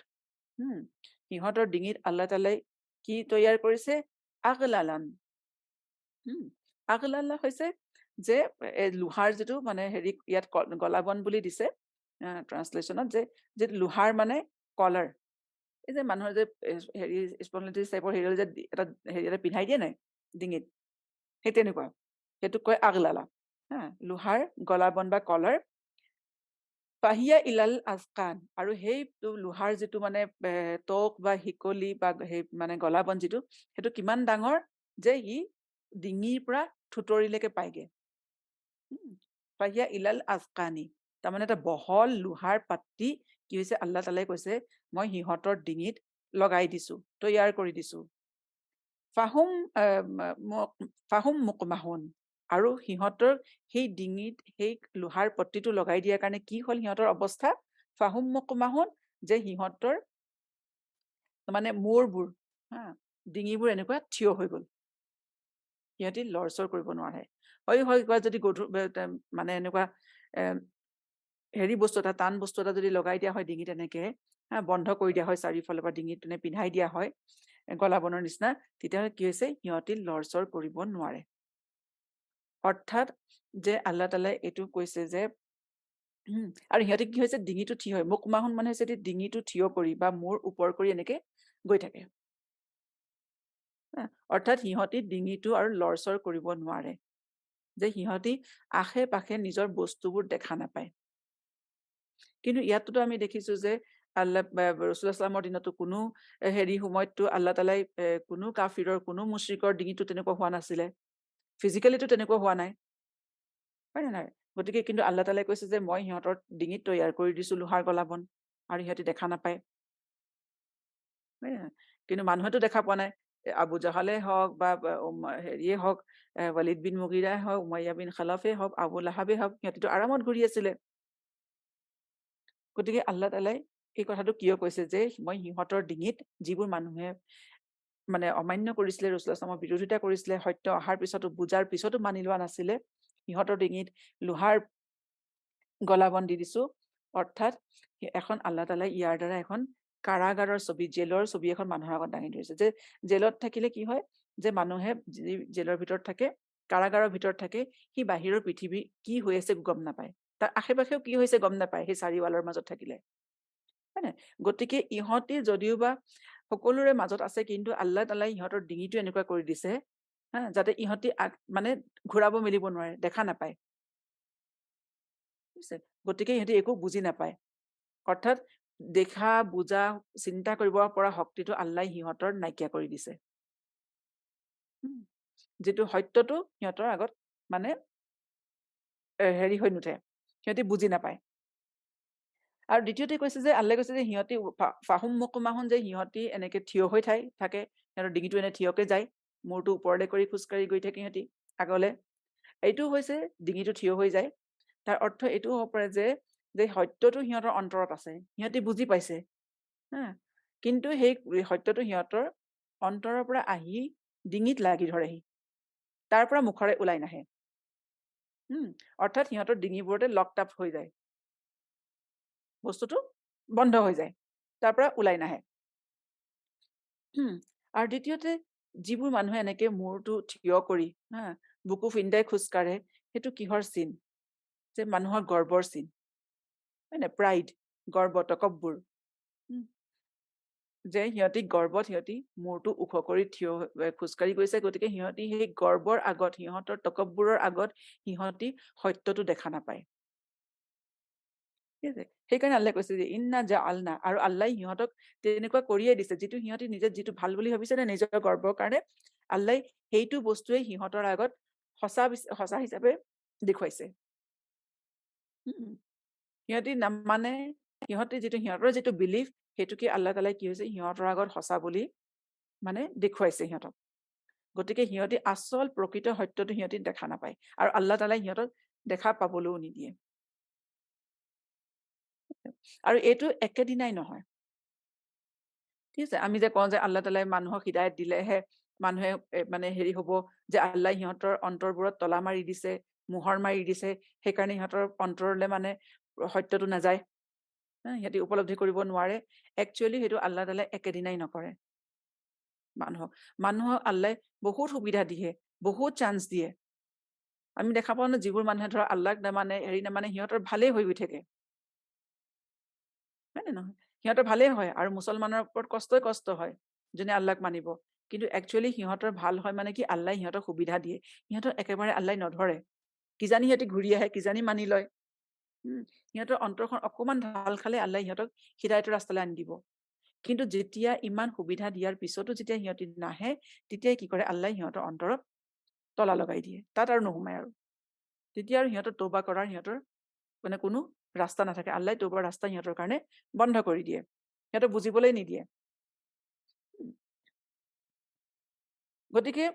সিহঁতৰ ডিঙিত আল্লাহ তাআলাই কি তৈয়াৰ কৰিছে? আগলালান। আগলালা হৈছে যে লোহাৰ যিটো মানে ইয়াত গলাবন বুলি দিছে ট্ৰান্সলেশ্যনত যে লোহাৰ মানে কলাৰ। এই যে মানুহৰ যে স্পন্ডিলাইটিছ টাইপৰ যে এটা এটা পিন্ধাই দিয়ে নাই ডিঙিত, সেই তেনেকুৱা। সেইটোক কয় আগলালা। লোহাৰ গলাবন বা কলাৰ। ফাহিয়া ইলাল আজকান আৰু সেই লোহাৰ যিটো মানে টক বা শিকলি বা সেই মানে গলাবন যিটো সেইটো কিমান ডাঙৰ যে ই ডিঙিৰ পৰা থুতৰিলৈকে পায়গে। ফাহিয়া ইলাল আজকানি তাৰমানে এটা বহল লোহাৰ পাত্তি কি হৈছে আল্লাহ তাআলাই কৈছে মই সিহঁতৰ ডিঙিত লগাই দিছো, তৈয়াৰ কৰি দিছো। ফাহুম মুকমাহুন আৰু সিহঁতৰ সেই ডিঙিত সেই লোহাৰ পট্টিটো লগাই দিয়াৰ কাৰণে কি হ'ল সিহঁতৰ অৱস্থা? ফাহুম মুকমাহুন যে সিহঁতৰ মানে মূৰবোৰ ডিঙিবোৰ এনেকুৱা থিয় হৈ গ'ল। সিহঁতি লৰচৰ কৰিব নোৱাৰে। কিবা যদি মানে এনেকুৱা বস্তু এটা টান বস্তু এটা যদি লগাই দিয়া হয় ডিঙিত এনেকে বন্ধ কৰি দিয়া হয় চাৰিওফালৰ পৰা ডিঙিত পিন্ধাই দিয়া হয় গলাবনৰ নিচিনা, তেতিয়াহ'লে কি হৈছে সিহঁতি লৰচৰ কৰিব নোৱাৰে। অৰ্থাৎ যে আল্লাহ তাআলাই এইটো কৈছে যে আৰু সিহঁতে কি হৈছে ডিঙিটো থিয় হয়। মুকমাহুন মানে হৈছে ডিঙিটো থিয় কৰি বা মূৰ ওপৰ কৰি এনেকে গৈ থাকে। অৰ্থাৎ সিহঁতি ডিঙিটো আৰু লৰচৰ কৰিব নোৱাৰে। যে সিহঁতি আশে পাশে নিজৰ বস্তুবোৰ দেখা নাপায়। কিন্তু ইয়াতোতো আমি দেখিছো যে ৰাছূলুল্লাহৰ দিনতো কোনো সময়ততো আল্লাহ তাআলাই কোনো কাফিৰৰ কোনো মুশ্ৰিকৰ ডিঙিটো তেনেকুৱা হোৱা নাছিলে। ফিজিকেলিটো তেনেকুৱা হোৱা নাই। হয় নে নহয়? গতিকে কিন্তু আল্লাহ তাআলাই কৈছে যে মই সিহঁতৰ ডিঙিত তৈয়াৰ কৰি দিছো লোহাৰ গলাবন আৰু সিহঁতি দেখা নাপায়। হয় নে নহয়? কিন্তু মানুহেতো দেখা পোৱা নাই। আবু জাহালে হওক বা হেৰিয়ে হওক, ৱালিদ বিন মুগিৰাই হওক, উমাইয়া বিন খালাফে হওক, আবু লাহাবে হওক, সিহঁতিতো আৰামত ঘূৰি আছিলে। গতিকে আল্লাহ তাআলাই এই কথাটো কিয় কৈছে যে মই সিহঁতৰ ডিঙিত যিবোৰ মানুহে মানে অমান্য কৰিছিলে, ৰাসূলুল্লাহ সাল্লাল্লাহু আলাইহি বিৰোধিতা কৰিছিলে, সত্য অহাৰ পিছতো বুজাৰ পিছতো মানি লোৱা নাছিলে, সিহঁতৰ ডিঙিত লোহাৰ গলাবন দি দিছো। অৰ্থাৎ এখন আল্লাহ তাআলাই ইয়াৰ দ্বাৰা এখন কাৰাগাৰৰ ছবি, জেলৰ ছবি এখন মানুহৰ আগত দাঙি ধৰিছে যে জেলত থাকিলে কি হয় যে মানুহে যি জেলৰ ভিতৰত থাকে, কাৰাগাৰৰ ভিতৰত থাকে, সি বাহিৰৰ পৃথিৱী কি হৈ আছে গম নাপায়, তাৰ আশে পাশেও কি হৈছে গম নাপায় সেই চাৰিৱালৰ মাজত থাকিলে, হয় নাই? গতিকে ইহঁতি যদিওবা সকলোৰে মাজত আছে, কিন্তু আল্লাহ তাআলাই ইহঁতৰ ডিঙিটো এনেকুৱা কৰি দিছে, হা, যাতে ইহঁতি মানে ঘূৰাব মেলিব নোৱাৰে, দেখা নাপায়। বুজিছে? গতিকে ইহঁতি একো বুজি নাপায়। অৰ্থাৎ দেখা, বুজা, চিন্তা কৰিব পৰা শক্তিটো আল্লাই সিহঁতৰ নাইকিয়া কৰি দিছে। উম, যিটো সত্যটো সিহঁতৰ আগত মানে হেৰি হৈ নুঠে, সিহঁতি বুজি নাপায়। আৰু দ্বিতীয়তে কৈছে যে আল্লাই কৈছে যে সিহঁতি ফাহুম মুকুমাহুন, যে সিহঁতি এনেকে থিয় হৈ থাকে, সিহঁতৰ ডিঙিটো এনে থিয়কে যায়, মূৰটো ওপৰলে কৰি খোজকাঢ়ি গৈ থাকে সিহঁতি আগলে। এইটো হৈছে ডিঙিটো থিয় হৈ যায়। তাৰ অৰ্থ এইটোও হ'ব পাৰে যে যে সত্যটো সিহঁতৰ অন্তৰত আছে, সিহঁতি বুজি পাইছে, হা, কিন্তু সেই সত্যটো সিহঁতৰ অন্তৰৰ পৰা আহি ডিঙিত লাগি ধৰেহি, তাৰ পৰা মুখৰে ওলাই নাহে। অৰ্থাৎ সিহঁতৰ ডিঙিবোৰতে লকড আপ হৈ যায়, বস্তুটো বন্ধ হৈ যায়, তাৰ পৰা ওলাই নাহে। আৰু দ্বিতীয়তে যিবোৰ মানুহে এনেকে মূৰটো থিয় কৰি, হা, বুকু ফিন্দাই খোজকাঢ়ে, সেইটো কিহৰ চিন? যে মানুহৰ গৰ্বৰ চিন, হয় নে? প্ৰাইড, গৰ্ব, তকব্বুৰ। যে সিহঁতি গৰ্বত সিহঁতি মূৰটো ওখ কৰি খোজকাঢ়ি গৈছে, গতিকে সিহঁতি সেই গৰ্বৰ আগত, সিহঁতৰ তকব্বুৰৰ আগত সিহঁতি সত্যটো দেখা নাপায়। ঠিক আছে? সেইকাৰণে আল্লাহে কৈছে যে ইন্না জাআলনা, আৰু আল্লাই সিহঁতক তেনেকুৱা কৰিয়ে দিছে, যিটো সিহঁতি নিজে যিটো ভাল বুলি ভাবিছে নে নিজৰ গৰ্বৰ কাৰণে, আল্লাই সেইটো বস্তুৱে সিহঁতৰ আগত সঁচা হিচাপে দেখুৱাইছে। উম, সিহঁতি নামানে, সিহঁতৰ যিটো বিলিফ, সেইটোকে আল্লাহ তাআলাই কি হৈছে সিহঁতৰ আগত সঁচা বুলি মানে দেখুৱাইছে সিহঁতক। গতিকে সিহঁতি আচল প্ৰকৃত সত্যটো সিহঁতি দেখা নাপায়, আৰু আল্লাহ তাআলাই সিহঁতক দেখা পাবলৈও নিদিয়ে। আৰু এইটো একেদিনাই নহয়। ঠিক আছে? আমি যে কওঁ যে আল্লাহ তাআলাই মানুহক হিদায়ত দিলেহে মানুহে মানে হেৰি হ'ব, যে আল্লাই সিহঁতৰ অন্তৰবোৰত তলা মাৰি দিছে, মোহৰ মাৰি দিছে, সেইকাৰণে সিহঁতৰ অন্তৰলে মানে সত্যটো নাযায়, সিহঁতি উপলব্ধি কৰিব নোৱাৰে। একচুৱেলি সেইটো আল্লাহ তাআলাই একেদিনাই নকৰে মানুহক। মানুহক আল্লাই বহুত সুবিধা দিয়ে, বহুত চান্স দিয়ে। আমি দেখা পাওঁ ন, যিবোৰ মানুহে ধৰা আল্লাহক নামানে, হেৰি নামানে, সিহঁতৰ ভালেই হৈ গৈ থাকে, হয় নে নহয়? সিহঁতৰ ভালেই হয়, আৰু মুছলমানৰ ওপৰত কষ্ট হয়, যোনে আল্লাহক মানিব। কিন্তু একচুৱেলি সিহঁতৰ ভাল হয় মানে কি, আল্লাই সিহঁতক সুবিধা দিয়ে, সিহঁতৰ একেবাৰে আল্লাই নধৰে। কিজানি সিহঁতি ঘূৰি আহে, কিজানি মানি লয়। সিহঁতৰ অন্তৰখন অকমান ঢাল খালে আল্লাই সিহঁতক হিদায়তৰ ৰাস্তালৈ আনি দিব। কিন্তু যেতিয়া ইমান সুবিধা দিয়াৰ পিছতো যেতিয়া সিহঁতি নাহে, তেতিয়াই কি কৰে, আল্লাই সিহঁতৰ অন্তৰত তলা লগাই দিয়ে, তাত আৰু নোসোমায় আৰু। তেতিয়া আৰু সিহঁতৰ তৌবা কৰাৰ সিহঁতৰ মানে কোনো ৰাস্তা নাথাকে, আল্লাই তৌবাৰ ৰাস্তা সিহঁতৰ কাৰণে বন্ধ কৰি দিয়ে, সিহঁতক বুজিবলৈ নিদিয়ে। গতিকে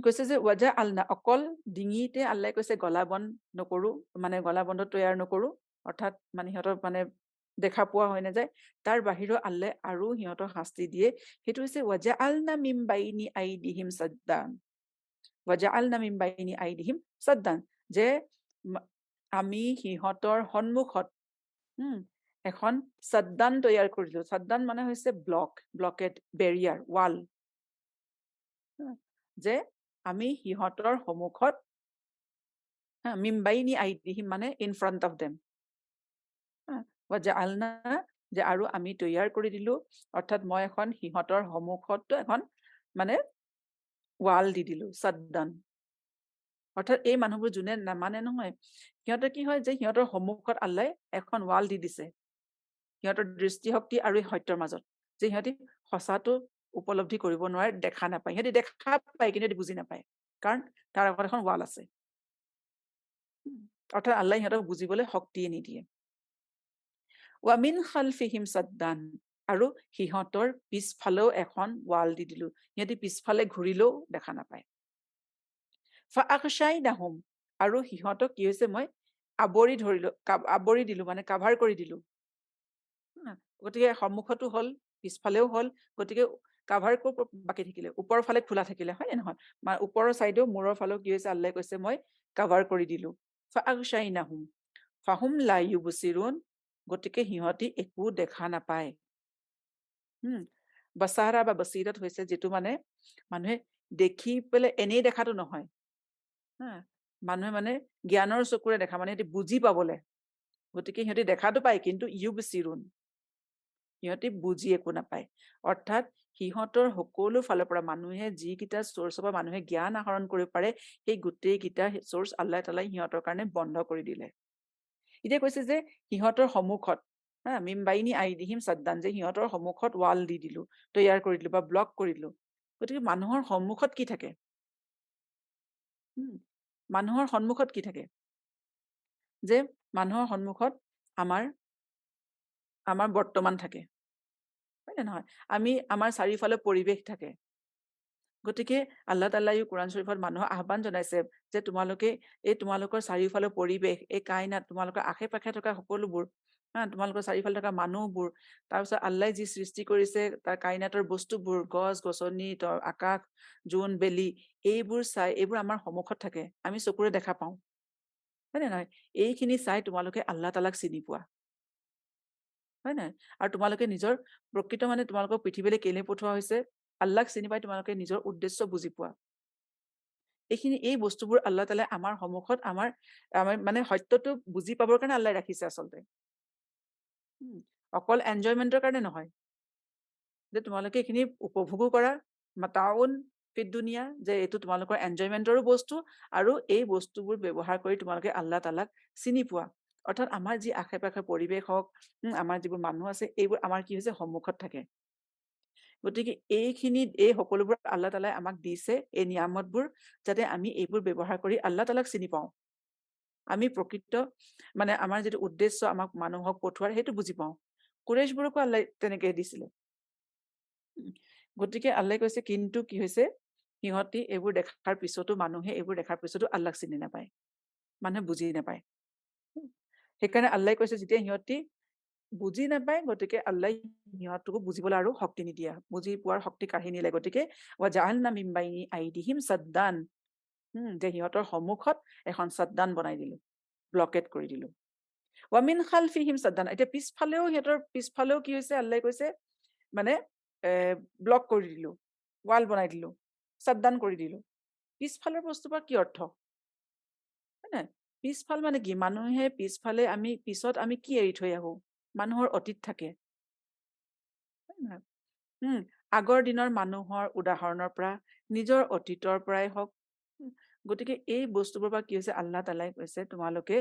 কৈছে যে ৱাজা আলনা, অকল ডিঙিতে আল্লাই কৈছে গলা বন্ধ নকৰো, মানে গলা বন্ধ তৈয়াৰ নকৰো, অৰ্থাৎ মানে সিহঁতৰ মানে দেখা পোৱা হৈ নাযায়, তাৰ বাহিৰেও আল্লাই আৰু সিহঁতক শাস্তি দিয়ে। সেইটো হৈছে ৱাজা আলনা মিম বাইনি আইদিহিম সাদ্দান, ৱাজা আলনা মিম বাইনি আইদিহিম সাদ্দান, যে আমি সিহঁতৰ সন্মুখত এখন সাদ্দান তৈয়াৰ কৰিলো। সাদ্দান মানে হৈছে ব্লকেট, বেৰিয়াৰ, ৱাল, যে আমি সিহঁতৰ সন্মুখত, মিমবাইনি আইদিহিম মানে ইন ফ্ৰণ্ট অফ দেম, আলনা, যে আৰু আমি তৈয়াৰ কৰি দিলো, অৰ্থাৎ মই এখন সিহঁতৰ সন্মুখত এখন মানে ৱাল দি দিলো, সাদ্দান। অৰ্থাৎ এই মানুহবোৰ যোনে নামানে নহয়, সিহঁতে কি হয়, যে সিহঁতৰ সন্মুখত আল্লাই এখন ৱাল দি দিছে, সিহঁতৰ দৃষ্টিশক্তি আৰু এই সত্যৰ মাজত, যে সিহঁতি সঁচাটো উপলব্ধি কৰিব নোৱাৰে, দেখা নাপায়। সিহঁতি দেখা পায় কিন্তু সিহঁতি বুজি নাপায়, কাৰণ তাৰ আগত এখন ৱাল আছে। অৰ্থাৎ আল্লাই সিহঁতক বুজিবলৈ শক্তিয়ে নিদিয়ে। ৱামিন খালফিহিম সাদ্দান, আৰু সিহঁতৰ পিছফালেও এখন ৱাল দি দিলো, সিহঁতি পিছফালে ঘূৰিলেও দেখা নাপায়। ফাআগশ্বাইনাহুম, আৰু সিহঁতক কি হৈছে, মই আৱৰি দিলো, মানে কাভাৰ কৰি দিলো। গতিকে সন্মুখতো হ'ল, পিছফালেও হ'ল, গতিকে কাভাৰ বাকী থাকিলে, ওপৰৰ ফালে খোলা থাকিলে, হয় নে নহয়? ওপৰৰ চাইডেও, মূৰৰ ফালেও কি হৈছে, আল্লাহে কৈছে মই কাভাৰ কৰি দিলো। ফাআগশ্বাইনাহুম ফাহুম লা ইউবছিৰুন, গতিকে সিহঁতি একো দেখা নাপায়। বাচাৰা বা বছিৰত হৈছে যিটো মানে মানুহে দেখি পেলাই এনেই দেখাটো নহয়। হা মানুহে মানে জ্ঞানৰ চকুৰে দেখা, মানে সিহঁতি বুজি পাবলে। গতিকে সিহঁতি দেখাটো পায়, কিন্তু ইউবছিৰুন, সিহঁতি বুজি একো নাপায়। অৰ্থাৎ সিহঁতৰ সকলো ফালৰ পৰা মানুহে যিকেইটা চ'ৰ্চৰ পৰা মানুহে জ্ঞান আহৰণ কৰিব পাৰে, সেই গোটেইকেইটা চ'ৰ্চ আল্লাহ তাআলাই সিহঁতৰ কাৰণে বন্ধ কৰি দিলে। এতিয়া কৈছে যে সিহঁতৰ সন্মুখত, মিমবাইনি আইদিহিম চাদ্দান, যে সিহঁতৰ সন্মুখত ৱাল দি দিলো, তৈয়াৰ কৰি দিলো বা ব্লক কৰি দিলো। গতিকে মানুহৰ সন্মুখত কি থাকে? মানুহৰ সন্মুখত কি থাকে? যে মানুহৰ সন্মুখত আমাৰ আমাৰ বৰ্তমান থাকে, হয় নে নহয়? আমাৰ চাৰিওফালে পৰিৱেশ থাকে। গতিকে আল্লাহ তাআলাই কোৰআন শৰীফত মানুহক আহ্বান জনাইছে যে তোমালোকে এই তোমালোকৰ চাৰিওফালৰ পৰিৱেশ, এই কাইনাত তোমালোকৰ আশে পাশে থকা সকলোবোৰ, তোমালোকৰ চাৰিওফালে থকা মানুহবোৰ, তাৰপিছত আল্লাহে যি সৃষ্টি কৰিছে তাৰ কাইনাতৰ বস্তুবোৰ, গছ গছনি, আকাশ, জোন বেলি, এইবোৰ চাই, এইবোৰ আমাৰ সন্মুখত থাকে, আমি চকুৰে দেখা পাওঁ, হয় নে নহয়? এইখিনি চাই তোমালোকে আল্লাহ তাআলাক চিনি পোৱা, হয় নাই? আৰু তোমালোকে নিজৰ প্ৰকৃত, মানে তোমালোকক পৃথিৱীলৈ কেলে পঠোৱা হৈছে, আল্লাহক চিনি পাই তোমালোকে নিজৰ উদ্দেশ্য বুজি পোৱা। এই বস্তুবোৰ আল্লাহ তাআলাই আমাৰ সন্মুখত, আমাৰ আমাৰ মানে সত্যটো বুজি পাবৰ কাৰণে আল্লাহে ৰাখিছে আচলতে। উম, অকল এনজয়মেন্টৰ কাৰণে নহয়, যে তোমালোকে এইখিনি উপভোগো কৰা, মাতাউন ফিদ দুনিয়া, যে এইটো তোমালোকৰ এনজয়মেন্টৰো বস্তু, আৰু এই বস্তুবোৰ ব্যৱহাৰ কৰি তোমালোকে আল্লাহ তাআলাক চিনি পোৱা। অৰ্থাৎ আমাৰ যি আশে পাশে পৰিৱেশ হওক, আমাৰ যিবোৰ মানুহ আছে, এইবোৰ আমাৰ কি হৈছে, সন্মুখত থাকে। গতিকে এই সকলোবোৰ আল্লাহ তাআলাই আমাক দিছে, এই নিয়ামতবোৰ, যাতে আমি এইবোৰ ব্যৱহাৰ কৰি আল্লাহ তাআলাক চিনি পাওঁ। আমি প্ৰকৃত, মানে আমাৰ যিটো উদ্দেশ্য, আমাক মানুহক পঠোৱাৰ, সেইটো বুজি পাওঁ। কুৰাইশবোৰকো আল্লাহে তেনেকে দিছিলে। গতিকে আল্লাহে কৈছে, কিন্তু কি হৈছে, সিহঁতি এইবোৰ দেখাৰ পিছতো, মানুহে এইবোৰ দেখাৰ পিছতো আল্লাহক চিনি নাপায়, মানুহে বুজি নাপায়। সেইকাৰণে আল্লাহে কৈছে, যেতিয়া সিহঁতি বুজি নাপায়, গতিকে আল্লাহে সিহঁতকো বুজিবলৈ আৰু শক্তি নিদিয়ে, বুজি পোৱাৰ শক্তি কাঢ়ি নিলে। গতিকে জাআলনা মিন বাইনি আইদিহিম চাদ্দান, যে সিহঁতৰ সন্মুখত এখন চাদ্দান বনাই দিলো, ব্লকেট কৰি দিলো। ৱামিন খালফিহিম চাদ্দান, এতিয়া সিহঁতৰ পিছফালেও কি হৈছে, আল্লাহে কৈছে মানে ব্লক কৰি দিলো, ৱাল বনাই দিলো, চাদ্দান কৰি দিলো। পিছফালৰ বস্তুৰ কি অৰ্থ, হয় নাই? পিছফাল মানে কি, মানুহে পিছফালে, পিছত আমি কি এৰি থৈ আহো? মানুহৰ অতীত থাকে, হয় নাই? আগৰ দিনৰ মানুহৰ উদাহৰণৰ পৰা, নিজৰ অতীতৰ পৰাই হওক, গতিকে এই বস্তুবোৰৰ পৰা কি হৈছে, আল্লাহ তাআলাই কৈছে তোমালোকে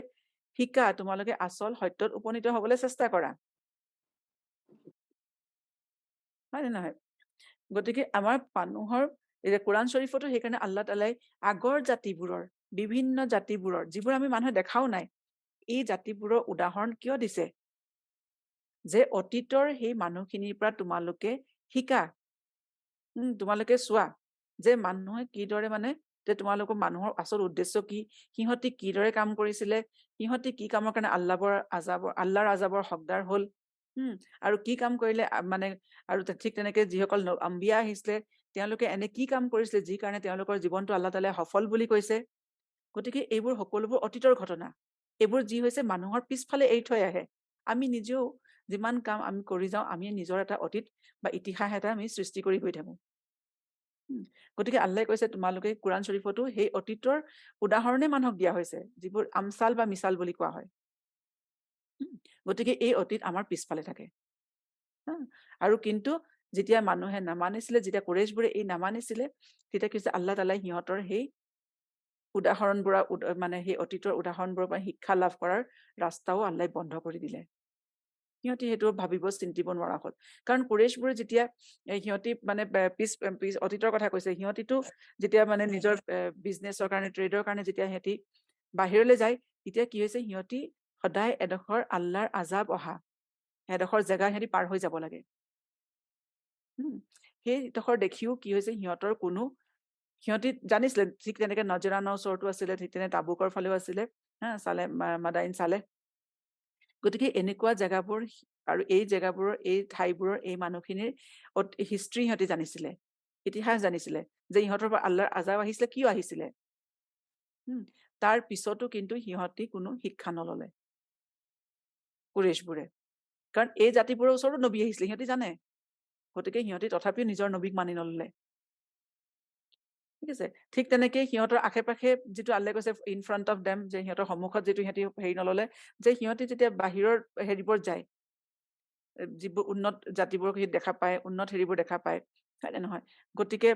শিকা, তোমালোকে আচল সত্যত উপনীত হবলৈ চেষ্টা কৰা, হয় নে নহয়? গতিকে আমাৰ মানুহৰ, এই কোৰআন শৰীফতো সেইকাৰণে আল্লাহ তাআলাই আগৰ জাতিবোৰৰ, বিভিন্ন জাতিবোৰৰ, যিবোৰ আমি মানুহে দেখাও নাই, এই জাতিবোৰৰ উদাহৰণ কিয় দিছে? যে অতীতৰ সেই মানুহখিনিৰ পৰা তোমালোকে শিকা, তোমালোকে চোৱা, যে মানুহে কিদৰে, মানে যে তোমালোকৰ মানুহৰ আচল উদ্দেশ্য কি, সিহঁতি কিদৰে কাম কৰিছিলে, সিহঁতি কি কামৰ কাৰণে আল্লাহৰ আজাবৰ হকদাৰ হ'ল, আৰু কি কাম কৰিলে, মানে, আৰু ঠিক তেনেকে যিসকল আম্বিয়া আহিছিলে, তেওঁলোকে এনে কি কাম কৰিছিলে, যি কাৰণে তেওঁলোকৰ জীৱনটো আল্লাহ তাআলাই সফল বুলি কৈছে। গতিকে এইবোৰ সকলোবোৰ অতীতৰ ঘটনা, এইবোৰ যি হৈছে মানুহৰ পিছফালে এৰি থৈ আহে। আমি নিজেও যিমান কাম আমি কৰি যাওঁ, আমি নিজৰ এটা অতীত বা ইতিহাস এটা আমি সৃষ্টি কৰি গৈ থাকো। গতিকে আল্লাহে কৈছে, তোমালোকে কোৰআন শৰীফতো সেই অতীতৰ উদাহৰণে মানুহক দিয়া হৈছে, যিবোৰ আমচাল বা মিছাল বুলি কোৱা হয়। গতিকে এই অতীত আমাৰ পিছফালে থাকে। আৰু কিন্তু যেতিয়া মানুহে নামানিছিলে, যেতিয়া কুৰাইশবোৰে এই নামানিছিলে, তেতিয়া কি হৈছে, আল্লাহ তাআলাই সিহঁতৰ সেই উদাহৰণবোৰৰ, মানে সেই অতীতৰ উদাহৰণবোৰৰ পৰা শিক্ষা লাভ কৰাৰ ৰাস্তাও আল্লাহে বন্ধ কৰি দিলে। সিহঁতি সেইটো ভাবিব চিন্তিব নোৱাৰা হ'ল। কাৰণ কুৰাইশবোৰে যেতিয়া সিহঁতি মানে পিছ অতীতৰ কথা কৈছে, সিহঁতিতো যেতিয়া মানে নিজৰ বিজনেছৰ কাৰণে, ট্ৰেডৰ কাৰণে যেতিয়া সিহঁতি বাহিৰলৈ যায়, তেতিয়া কি হৈছে, সিহঁতি সদায় এডোখৰ আল্লাহৰ আজাব অহা এডোখৰ জেগা সিহঁতি পাৰ হৈ যাব লাগে। উম, সেইডোখৰ দেখিও কি হৈছে সিহঁতি জানিছিলে ঠিক তেনেকে নজৰানৰ ওচৰতো আছিলে, ঠিক তেনে তাবুকৰ ফালেও আছিলে, চালে মাদাইন চালে। গতিকে এনেকুৱা জেগাবোৰ আৰু এই জেগাবোৰৰ এই ঠাইবোৰৰ এই মানুহখিনিৰ হিষ্ট্ৰী সিহঁতি জানিছিলে, ইতিহাস জানিছিলে, যে ইহঁতৰ পৰা আল্লাহৰ আজাব আহিছিলে, কিয় আহিছিলে। তাৰ পিছতো কিন্তু সিহঁতি কোনো শিক্ষা নললে কুৰেশবোৰে, কাৰণ এই জাতিবোৰৰ ওচৰতো নবী আহিছিলে, সিহঁতি জানে। গতিকে সিহঁতি তথাপিও নিজৰ নবীক মানি নললে। ঠিক আছে, ঠিক তেনেকে সিহঁতৰ আশে পাশে যিটো আল্লাহে কৈছে ইন ফ্ৰণ্ট অফ দেম, যে সিহঁতৰ সন্মুখত যিটো সিহঁতি হেৰি নললে, যে সিহঁতি যেতিয়া বাহিৰৰ হেৰিবোৰ যায়, যিবোৰ উন্নত জাতিবোৰক দেখা পায়, উন্নত হেৰিবোৰ দেখা পায়, হয় নে নহয়, গতিকে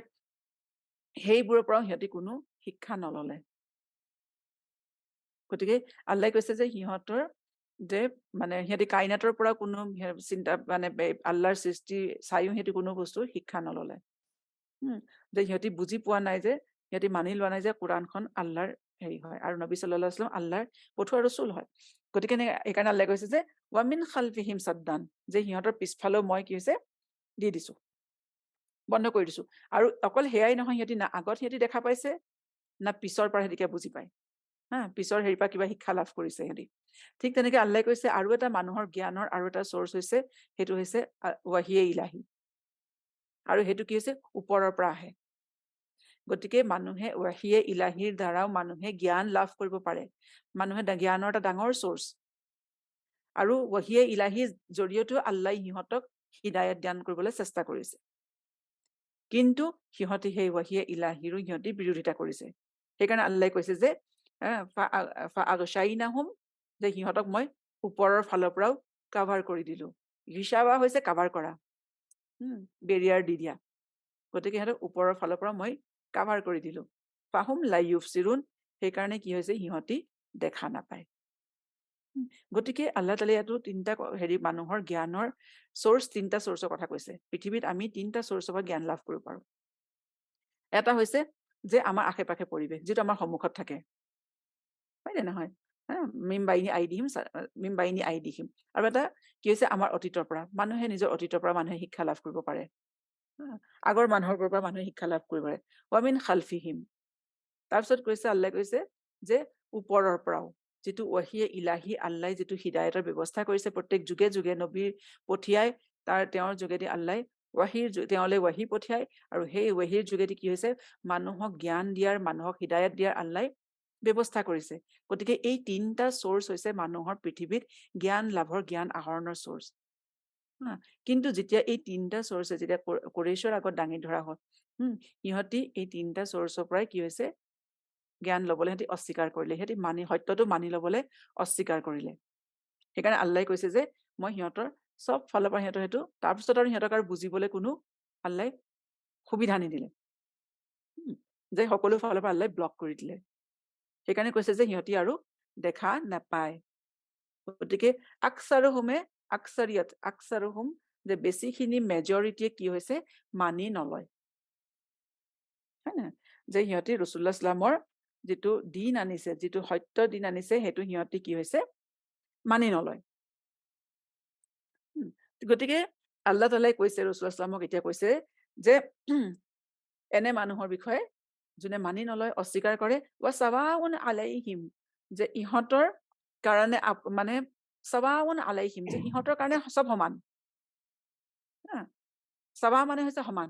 সেইবোৰৰ পৰাও সিহঁতি কোনো শিক্ষা নললে। গতিকে আল্লাহে কৈছে যে সিহঁতৰ যে মানে সিহঁতি কাইনাতৰ পৰা কোনো চিন্তা মানে আল্লাহৰ সৃষ্টি চাইও সিহঁতি কোনো বস্তু শিক্ষা নললে। যে সিহঁতি বুজি পোৱা নাই, যে সিহঁতি মানি লোৱা নাই যে কোৰাণখন আল্লাহৰ হেৰি হয় আৰু নবী সাল্লাল্লাহু আলাইহি ওয়াসাল্লাম আল্লাহৰ পঠোৱা ৰচুল হয়। গতিকে এইকাৰণে আল্লাহে কৈছে যে ৱামিন খালফিহিম সাদ্দান, যে সিহঁতৰ পিছফালেও মই কি হৈছে দি দিছো, বন্ধ কৰি দিছো। আৰু অকল সেয়াই নহয়, সিহঁতি না আগত সিহঁতি দেখা পাইছে, না পিছৰ পৰা সিহঁতি বুজি পায়, পিছৰ হেৰিৰ পৰা কিবা শিক্ষা লাভ কৰিছে সিহঁতি। ঠিক তেনেকে আল্লাহে কৈছে আৰু এটা মানুহৰ জ্ঞানৰ আৰু এটা চ'ৰ্চ হৈছে, সেইটো হৈছে ৱাহিয়ে ইলাহি, আৰু সেইটো কি হৈছে ওপৰৰ পৰা আহে। গতিকে মানুহে ৱাহিয়ে ইলাহিৰ দ্বাৰাও মানুহে জ্ঞান লাভ কৰিব পাৰে, মানুহে জ্ঞানৰ এটা ডাঙৰ চ'ৰ্চ। আৰু ৱাহিয়ে ইলাহিৰ জৰিয়তেও আল্লাহ সিহঁতক হিদায়ত দান কৰিবলৈ চেষ্টা কৰিছে, কিন্তু সিহঁতি সেই ৱাহিয়ে ইলাহিৰো সিহঁতি বিৰোধিতা কৰিছে। সেইকাৰণে আল্লাহে কৈছে যে যে সিহঁতক মই ওপৰৰ ফালৰ পৰাও কাভাৰ কৰি দিলো। ৰিচাবা হৈছে কাভাৰ কৰা, বেৰিয়াৰ দি দিয়া। গতিকে সিহঁতক ওপৰৰ ফালৰ পৰা মই কাভাৰ কৰি দিলো। ফাহুম লাইয়ুফচিৰুন, সেইকাৰণে কি হৈছে সিহঁতি দেখা নাপায়। গতিকে আল্লাহ তাআলাই ইয়াতো তিনিটা হেৰি মানুহৰ জ্ঞানৰ চ'ৰ্চ, তিনিটা চ'ৰ্চৰ কথা কৈছে। পৃথিৱীত আমি তিনিটা চ'ৰ্চৰ পৰা জ্ঞান লাভ কৰিব পাৰো। এটা হৈছে যে আমাৰ আশে পাশে পৰিৱেশ, যিটো আমাৰ সন্মুখত থাকে, হয় নে নহয়, মিমবাইনি আইদিহিম। আৰু এটা কি হৈছে আমাৰ অতীতৰ পৰা, মানুহে নিজৰ অতীতৰ পৰা মানুহে শিক্ষা লাভ কৰিব পাৰে, আগৰ মানুহৰ পৰা মানুহে শিক্ষা লাভ কৰিব পাৰে। ৱামিন খালফিহিম, তাৰপিছত কৈছে আল্লাহে কৈছে যে ওপৰৰ পৰাও, যিটো ৱাহিয়ে ইলাহি আল্লাহ যিটো হিদায়তৰ ব্যৱস্থা কৰিছে, প্ৰত্যেক যুগে যুগে নবীৰ পঠিয়াই তেওঁৰ যোগেদি আল্লাহ তেওঁলৈ ৱাহি পঠিয়াই, আৰু সেই ৱাহিৰ যোগেদি কি হৈছে মানুহক জ্ঞান দিয়াৰ, মানুহক হিদায়ত দিয়াৰ আল্লাহ ব্যৱস্থা কৰিছে। গতিকে এই তিনিটা চ'ৰ্চ হৈছে মানুহৰ পৃথিৱীত জ্ঞান লাভৰ, জ্ঞান আহৰণৰ চ'ৰ্চ। কিন্তু যেতিয়া এই তিনিটা চ'ৰ্চে যেতিয়া কুৰাইশৰ আগত দাঙি ধৰা হ'ল, সিহঁতি এই তিনিটা চ'ৰ্চৰ পৰাই কি হৈছে জ্ঞান ল'বলৈ সিহঁতি অস্বীকাৰ কৰিলে, সিহঁতি সত্যটো মানি ল'বলৈ অস্বীকাৰ কৰিলে। সেইকাৰণে আল্লাহে কৈছে যে মই সিহঁতৰ চব ফালৰ পৰা সিহঁতৰ সেইটো, তাৰপিছত আৰু সিহঁতক আৰু বুজিবলৈ কোনো আল্লাহে সুবিধা নিদিলে, যে সকলো ফালৰ পৰা আল্লাহে ব্লক কৰি দিলে। সেইকাৰণে কৈছে যে সিহঁতি আৰু দেখা নাপায়। গতিকে আকচাৰুহুম, যে বেছিখিনি মেজৰিটিয়ে কি হৈছে মানি নলয়, হয় নে, যে সিহঁতি ৰাছূলুল্লাহ ইছলামৰ যিটো দিন আনিছে, যিটো সত্য দিন আনিছে, সেইটো সিহঁতি কি হৈছে মানি নলয়। গতিকে আল্লাহ তাআলাই কৈছে ৰাছূলুল্লাহ ইছলামক এতিয়া কৈছে যে এনে মানুহৰ বিষয়ে যোনে মানি নলয়, অস্বীকাৰ কৰে, ৱাসাৱাউন আলাইহিম, যে ইহঁতৰ কাৰণে মানে সাৱাউন আলাইহিম, যে ইহঁতৰ কাৰণে চব সমান। সাৱা মানে হৈছে সমান,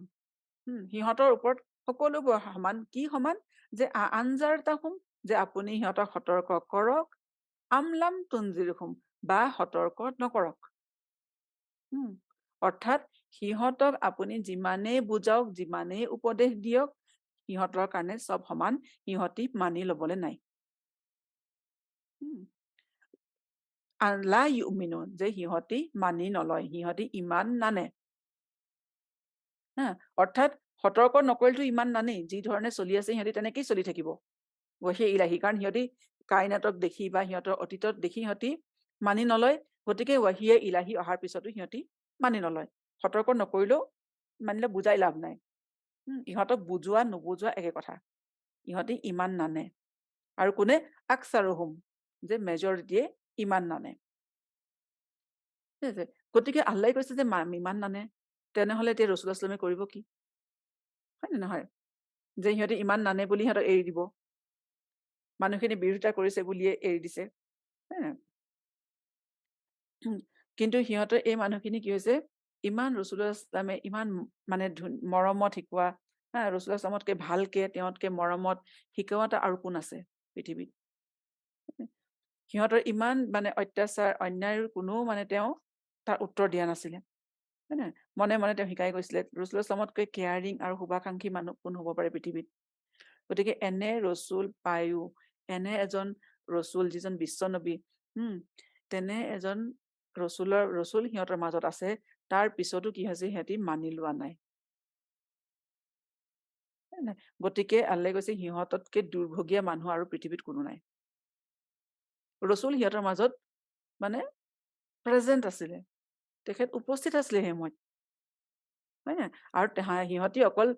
সিহঁতৰ ওপৰত সকলোবোৰ সমান। কি সমান, যে আনজাৰতাহুম, যে আপুনি সিহঁতক সতৰ্ক কৰক, আমলাম তুনজিৰহুম, বা সতৰ্ক নকৰক। অৰ্থাৎ সিহঁতক আপুনি যিমানেই বুজাওক, যিমানেই উপদেশ দিয়ক, সিহঁতৰ কাৰণে চব সমান, সিহঁতি মানি ল'বলৈ নাই। লা ইউমিনুন, যে সিহঁতি মানি নলয়, সিহঁতি ইমান নানে। অৰ্থাৎ সতৰ্ক নকৰিলেতো ইমান নানেই, যি ধৰণে চলি আছে সিহঁতি তেনেকেই চলি থাকিব ৱাহিয়ে ইলাহি, কাৰণ সিহঁতি কাইনাতক দেখি বা সিহঁতৰ অতীতত দেখি সিহঁতি মানি নলয়। গতিকে ৱাহিয়ে ইলাহি অহাৰ পিছতো সিহঁতি মানি নলয়। সতৰ্ক নকৰিলেও মানিলে বুজাই লাভ নাই, ইহঁতক বুজোৱা নুবুজোৱা একে কথা, ইহঁতি ইমান নানে। আৰু কোনে আকচাৰুহুম, যে মেজৰিটিয়ে ইমান নানে। গতিকে আল্লাহে কৈছে যে ইমান নানে, তেনেহ'লে এতিয়া ৰাছুল ইছলামে কৰিব কি? হয় নে নহয়? যে সিহঁতে ইমান নানে বুলি সিহঁতক এৰি দিব। মানুহখিনি বিৰোধিতা কৰিছে বুলিয়ে এৰি দিছে। হে? কিন্তু সিহঁতৰ এই মানুহখিনি কি হৈছে, ইমান ৰাছুলুল্লাহ ইছলামে ইমান মানে মৰমত শিকোৱা, ৰাছুলুল্লাহ ইছলামতকে ভালকে, তেওঁতকে মৰমত শিকোৱা আৰু কোন আছে পৃথিৱীত? সিহঁতৰ ইমান মানে অত্যাচাৰ, অন্যায়ৰ কোনো মানে তেওঁ তাৰ উত্তৰ দিয়া নাছিলে। হয় নহয়? মনে মনে তেওঁ শিকাই গৈছিলে। ৰাছুলুল্লাহ ইছলামতকৈ কেয়াৰিং আৰু শুভাকাংক্ষী মানুহ কোন হ'ব পাৰে পৃথিৱীত? গতিকে এনে ৰচুল পায়ো, এনে এজন ৰচুল যিজন বিশ্ব নবী, তেনে এজন ৰচুল সিহঁতৰ মাজত আছে, তাৰ পিছতো কি হৈছে, সিহঁতি মানি লোৱা নাই। গতিকে আল্লাহে কৈছে সিহঁততকে দুৰ্ভগীয়া মানুহ আৰু পৃথিৱীত কোনো নাই। ৰচুল সিহঁতৰ মাজত মানে প্ৰেজেণ্ট আছিলে, তেখেত উপস্থিত আছিলে সেই সময়ত। হয় নাই? আৰু সিহঁতি অকল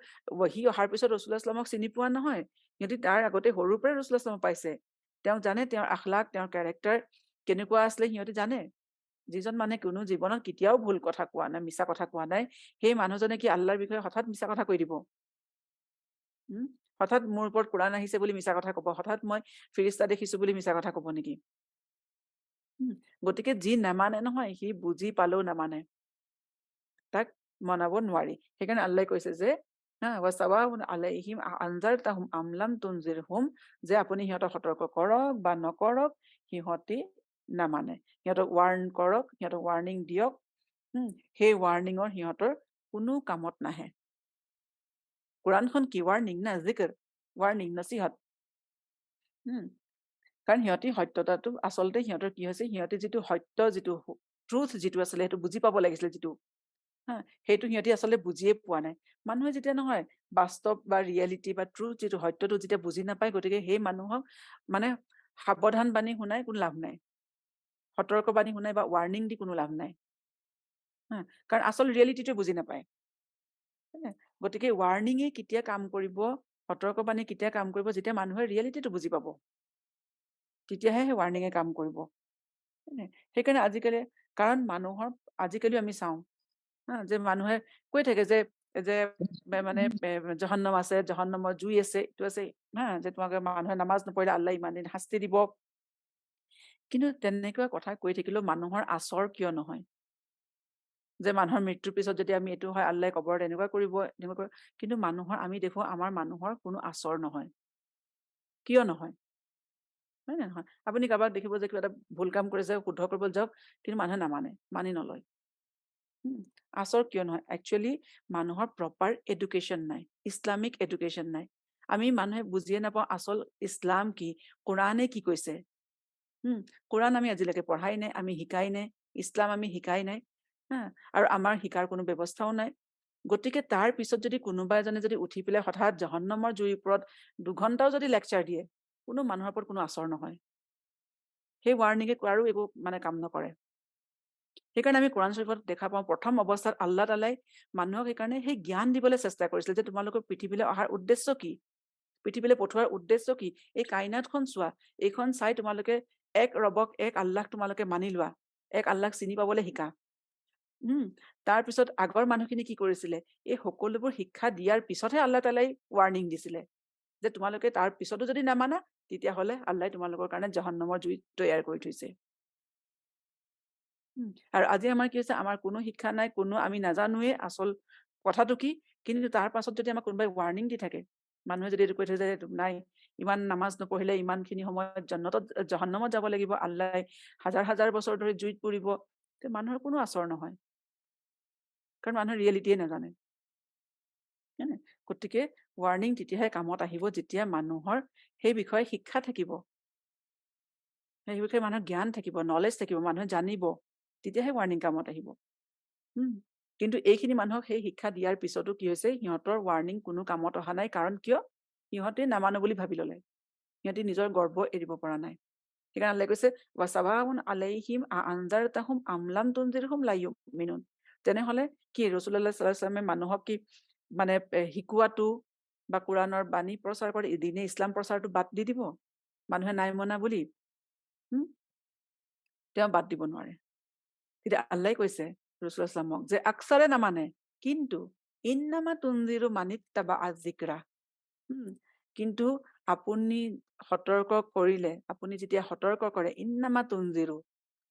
সি অহাৰ পিছত ৰাছুলুল্লাহ ইছলামক চিনি পোৱা নহয়, সিহঁতি তাৰ আগতে সৰুৰ পৰাই ৰাছুলুল্লাহ ইছলামক পাইছে। তেওঁক জানে, তেওঁৰ আখলাক, তেওঁৰ কেৰেক্টাৰ কেনেকুৱা আছিলে সিহঁতি জানে। যিজন মানে কোনো জীৱনত কেতিয়াও ভুল কথা কোৱা নাই, মিছা কথা কোৱা নাই, সেই মানুহজনে কি আল্লাহৰ বিষয়ে হঠাৎ মিছা কথা কৈ দিব? উম হঠাৎ মোৰ ওপৰত কোৰাণ আহিছে বুলি মিছা কথা কব, হঠাৎ মই ফিৰিস্তা দেখিছো বুলি মিছা কথা কব নেকি? গতিকে যি নামানে নহয়, সি বুজি পালেও নামানে, তাক মনাব নোৱাৰি। সেইকাৰণে আল্লাহে কৈছে যে ৱাছাৱাউন আলাইহিম আনজাৰতাহুম আম লাম তুনজিৰহুম, যে আপুনি সিহঁতক সতৰ্ক কৰক বা নকৰক, সিহঁতি নামানে। সিহঁতক ৱাৰ্ণ কৰক, সিহঁতক ৱাৰ্ণিং দিয়ক, সেই ৱাৰ্ণিঙৰ সিহঁতৰ কোনো কামত নাহে। কোৰাণখন কি? ৱাৰ্ণিং না, জিক্ৰ, ৱাৰ্ণিং, নচিহত। কাৰণ সিহঁতি সত্যতাটো আচলতে সিহঁতৰ কি হৈছে, সিহঁতি যিটো সত্য, যিটো ট্ৰুথ যিটো আছিলে, সেইটো বুজি পাব লাগিছিলে যিটো, সেইটো সিহঁতি আচলতে বুজিয়ে পোৱা নাই। মানুহে যেতিয়া নহয় বাস্তৱ বা ৰিয়েলিটি বা ট্ৰুথ যিটো সত্যটো যেতিয়া বুজি নাপায়, গতিকে সেই মানুহক মানে সাৱধান বাণী শুনাই কোনো লাভ নাই, সতৰ্ক বাণী শুনাই বা ৱাৰ্ণিং দি কোনো লাভ নাই। কাৰণ আচল ৰিয়েলিটিটো বুজি নাপায়। গতিকে ৱাৰ্ণিঙে কেতিয়া কাম কৰিব, সতৰ্কবাণী কেতিয়া কাম কৰিব, যেতিয়া মানুহে ৰিয়েলিটিটো বুজি পাব, তেতিয়াহে সেই ৱাৰ্ণিঙে কাম কৰিব। সেইকাৰণে আজিকালি, কাৰণ মানুহৰ আজিকালি আমি চাওঁ যে মানুহে কৈ থাকে যে যে মানে জহন্নম আছে, জহন্নমৰ জুই আছে, এইটো আছে, যে তোমাকে মানুহে নামাজ নপঢ়িলে আল্লাহ ইমান দিন শাস্তি দিব। কিন্তু তেনেকুৱা কথা কৈ থাকিলেও মানুহৰ আচৰ কিয় নহয়? যে মানুহৰ মৃত্যুৰ পিছত যদি আমি এইটো হয়, আল্লাহে কবৰত এনেকুৱা কৰিব, এনেকুৱা কৰিব, কিন্তু মানুহৰ আমি দেখো আমাৰ মানুহৰ কোনো আচৰ নহয়। কিয় নহয়? হয় নে নহয়? আপুনি কাৰোবাক দেখিব যে কিবা এটা ভুল কাম কৰিছে, শুদ্ধ কৰিবলৈ যাওক, কিন্তু মানুহে নামানে, মানি নলয়। আচৰ কিয় নহয়? একচুৱেলি মানুহৰ প্ৰপাৰ এডুকেশ্যন নাই, ইছলামিক এডুকেশ্যন নাই। আমি মানুহে বুজিয়ে নাপাওঁ আচল ইছলাম কি, কোৰাণে কি কৈছে। কোৰাণ আমি আজিলৈকে পঢ়াই নাই, আমি শিকাই নাই, ইছলাম আমি শিকাই নাই, আৰু আমাৰ শিকাৰ কোনো ব্যৱস্থাও নাই। গতিকে তাৰ পিছত যদি কোনোবা এজনে যদি উঠি পেলাই হঠাৎ জহন্নমৰ জুইৰ ওপৰত 2 ঘণ্টাও যদি লেকচাৰ দিয়ে, কোনো মানুহৰ ওপৰত কোনো আচৰ নহয়। সেই ৱাৰ্ণিঙে কাৰো একো মানে কাম নকৰে। সেইকাৰণে আমি কোৰাণ শ্বৰীফত দেখা পাওঁ, প্ৰথম অৱস্থাত আল্লাহ তাআলাই মানুহক সেইকাৰণে সেই জ্ঞান দিবলৈ চেষ্টা কৰিছিল, যে তোমালোকৰ পৃথিৱীলৈ অহাৰ উদ্দেশ্য কি, পৃথিৱীলৈ পঠোৱাৰ উদ্দেশ্য কি, এই কাইনাতখন চোৱা, এইখন চাই তোমালোকে এক ৰবক, এক আল্লাহ তোমালোকে মানি লোৱা, এক আল্লাহক চিনি পাবলৈ শিকা। তাৰ পিছত আগৰ মানুহখিনি কি কৰিছিলে, এই সকলোবোৰ শিক্ষা দিয়াৰ পিছতহে আল্লাহ তাআলাই ৱাৰ্ণিং দিছিলে, যে তোমালোকে তাৰ পিছতো যদি নামানা, তেতিয়াহ'লে আল্লাহে তোমালোকৰ কাৰণে জহন্নমৰ জুই তৈয়াৰ কৰি থৈছে। আৰু আজি আমাৰ কি হৈছে, আমাৰ কোনো শিক্ষা নাই, কোনো আমি নাজানোৱে আচল কথাটো কি, কিন্তু তাৰ পাছত যদি আমাক কোনোবাই ৱাৰ্ণিং দি থাকে, মানুহে যদি এইটো কৈ থাকে যে নাই, ইমান নামাজ নপঢ়িলে ইমানখিনি সময়ত জহন্নমত যাব লাগিব, আল্লাহে হাজাৰ হাজাৰ বছৰ ধৰি জুইত পুৰিব, তে মানুহৰ কোনো আচৰ নহয়, কাৰণ মানুহে ৰিয়েলিটিয়ে নাজানে। গতিকে ৱাৰ্ণিং তেতিয়াহে কামত আহিব, যেতিয়া মানুহৰ সেই বিষয়ে শিক্ষা থাকিব, সেই বিষয়ে মানুহৰ জ্ঞান থাকিব, নলেজ থাকিব, মানুহে জানিব, তেতিয়াহে ৱাৰ্ণিং কামত আহিব। কিন্তু এইখিনি মানুহক সেই শিক্ষা দিয়াৰ পিছতো কি হৈছে, সিহঁতৰ ৱাৰ্ণিং কোনো কামত অহা নাই। কাৰণ কিয়? সিহঁতে নামানো বুলি ভাবি ললে, সিহঁতি নিজৰ গৰ্ব এৰিব পৰা নাই। সেইকাৰণে আল্লাহে কৈছে ৱাছাৱাউন আলাইহিম আনজাৰতাহুম আম লাম তুনজিৰহুম লা ইউমিনুন। তেনেহলে কি ৰাছুলুল্লাহ সাল্লাল্লাহু আলাইহি ওয়াসাল্লামে মানুহক কি মানে শিকোৱাটো বা কোৰাণৰ বাণী প্ৰচাৰ কৰি দিনে ইছলাম প্ৰচাৰটো বাদ দি দিব, মানুহে নাই মনা বুলি? তেওঁ বাদ দিব নোৱাৰে। তেতিয়া আল্লাহে কৈছে ৰাছুলুল্লাহ সাল্লাল্লাহু আলাইহি ওয়াসাল্লামক যে আকছাৰে নামানে, কিন্তু ইন্নামা তুনজিৰু মানিত্তাবা আয-যিকৰা। কিন্তু আপুনি সতৰ্ক কৰিলে, আপুনি যেতিয়া সতৰ্ক কৰে, ইন্নামা তুনজিৰু,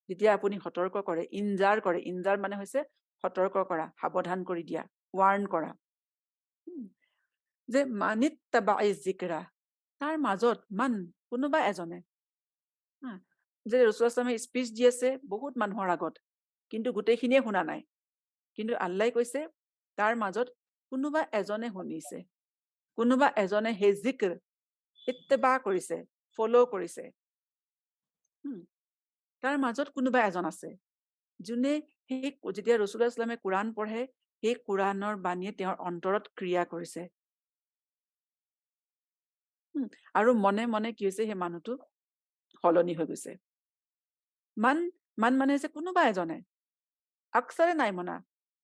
যেতিয়া আপুনি সতৰ্ক কৰে, ইনজাৰ মানে হৈছে সতৰ্ক কৰা, সাৱধান কৰি দিয়া, ৱাৰ্ণ কৰা। উম, যে মানিত্তাবা আয-যিকৰা, তাৰ মাজত কোনোবা এজনে, হা, যে ৰাসূলুল্লাহ সাল্লাল্লাহু আলাইহি ওয়াসাল্লামে স্পিচ দি আছে বহুত মানুহৰ আগত, কিন্তু গোটেইখিনিয়ে শুনা নাই। কিন্তু আল্লাহে কৈছে তাৰ মাজত কোনোবা এজনে শুনিছে, কোনোবা এজনে সেই জিক্ৰ ইত্তেবা কৰিছে, ফ'ল' কৰিছে। উম, তাৰ মাজত কোনোবা এজন আছে, যোনে সেই যেতিয়া ৰাসূলুল্লাহ সাল্লাল্লাহু আলাইহি ওয়াসাল্লামে কোৰাণ পঢ়ে, সেই কোৰাণৰ বাণীয়ে তেওঁৰ অন্তৰত ক্ৰিয়া কৰিছে। উম, আৰু মনে মনে কি হৈছে, সেই মানুহটো সলনি হৈ গৈছে। মান মান মানে হৈছে কোনোবা এজনে, আকছাৰে নাই মনা।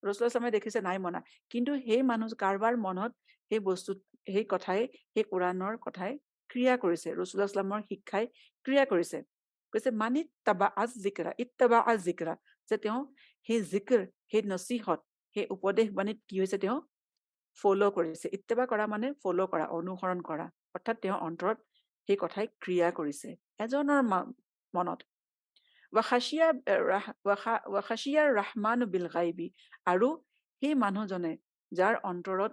ৰাসূলুল্লাহ সাল্লাল্লাহু দেখিছে নাই মনা। কিন্তু সেই মানুহ কাৰোবাৰ মনত সেই বস্তু, সেই কথাই, সেই কোৰাণৰ কথাই ক্ৰিয়া কৰিছে। ৰাসূলুল্লাহ সাল্লাল্লাহু শিক্ষাই ক্ৰিয়া কৰিছে। কৈছে মানিত্তাবা আয-যিকৰা, ইত্তাবা আয-যিকৰা, যে তেওঁ সেই জিক্ৰ, সেই নছিহত, সেই উপদেশ বাণীত কি হৈছে, তেওঁ ফ'ল' কৰিছে। ইত্তেবা কৰা মানে ফ'ল' কৰা, অনুসৰণ কৰা। অৰ্থাৎ তেওঁৰ অন্তৰত সেই কথাই ক্ৰিয়া কৰিছে এজনৰ মনত। ৱাখাচিয়াৰ ৰাহমানু বিল গাইবি, আৰু সেই মানুহজনে যাৰ অন্তৰত,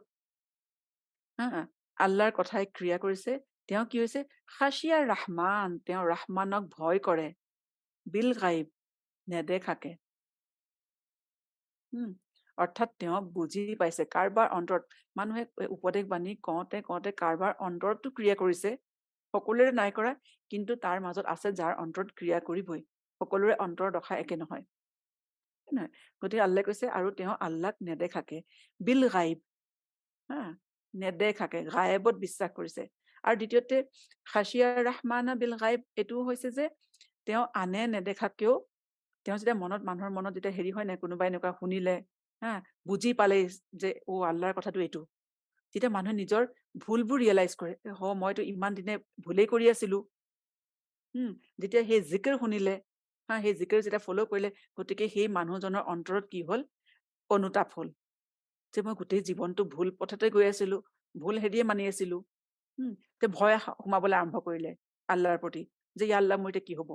হা, আল্লাহৰ কথাই ক্ৰিয়া কৰিছে, তেওঁ কি হৈছে, খাচিয়াৰ ৰাহমান, তেওঁ ৰাহমানক ভয় কৰে, বিল গাইব, নেদেখাকে। অৰ্থাৎ তেওঁ বুজি পাইছে কাৰোবাৰ অন্তৰত, মানুহে উপদেশ বাণী কওঁতে কওঁতে কাৰোবাৰ অন্তৰতো ক্ৰিয়া কৰিছে, সকলোৰে নাই কৰা, কিন্তু তাৰ মাজত আছে যাৰ অন্তৰত ক্ৰিয়া কৰিবই। সকলোৰে অন্তৰ দশা একে নহয়, নহয়। গতিকে আল্লাহে কৈছে, আৰু তেওঁ আল্লাহক নেদেখাকে, বিল গাইব, হা, নেদেখাকে, গায়েবত বিশ্বাস কৰিছে। আৰু দ্বিতীয়তে খাচিয়াৰ ৰাহমানা বিল গাইব, এইটোও হৈছে যে তেওঁ আনে নেদেখাকেও, তেওঁ যেতিয়া মানুহৰ মনত যেতিয়া হেৰি হয় নাই, কোনোবাই এনেকুৱা শুনিলে, হা, বুজি পালে যে আল্লাহৰ কথাটো এইটো, যেতিয়া মানুহে নিজৰ ভুলবোৰ ৰিয়েলাইজ কৰে, মইতো ইমান দিনে ভুলেই কৰি আছিলো। যেতিয়া সেই জিকিৰ শুনিলে, হা, সেই জিকিৰ যেতিয়া ফ'ল' কৰিলে, গতিকে সেই মানুহজনৰ অন্তৰত কি হ'ল, অনুতাপ হ'ল, যে মই গোটেই জীৱনটো ভুল পথতে গৈ আছিলো, ভুল হেৰিয়ে মানি আছিলো। তে ভয় সোমাবলৈ আৰম্ভ কৰিলে আল্লাহৰ প্ৰতি, যে আল্লাহ মোৰ এতিয়া কি হ'ব,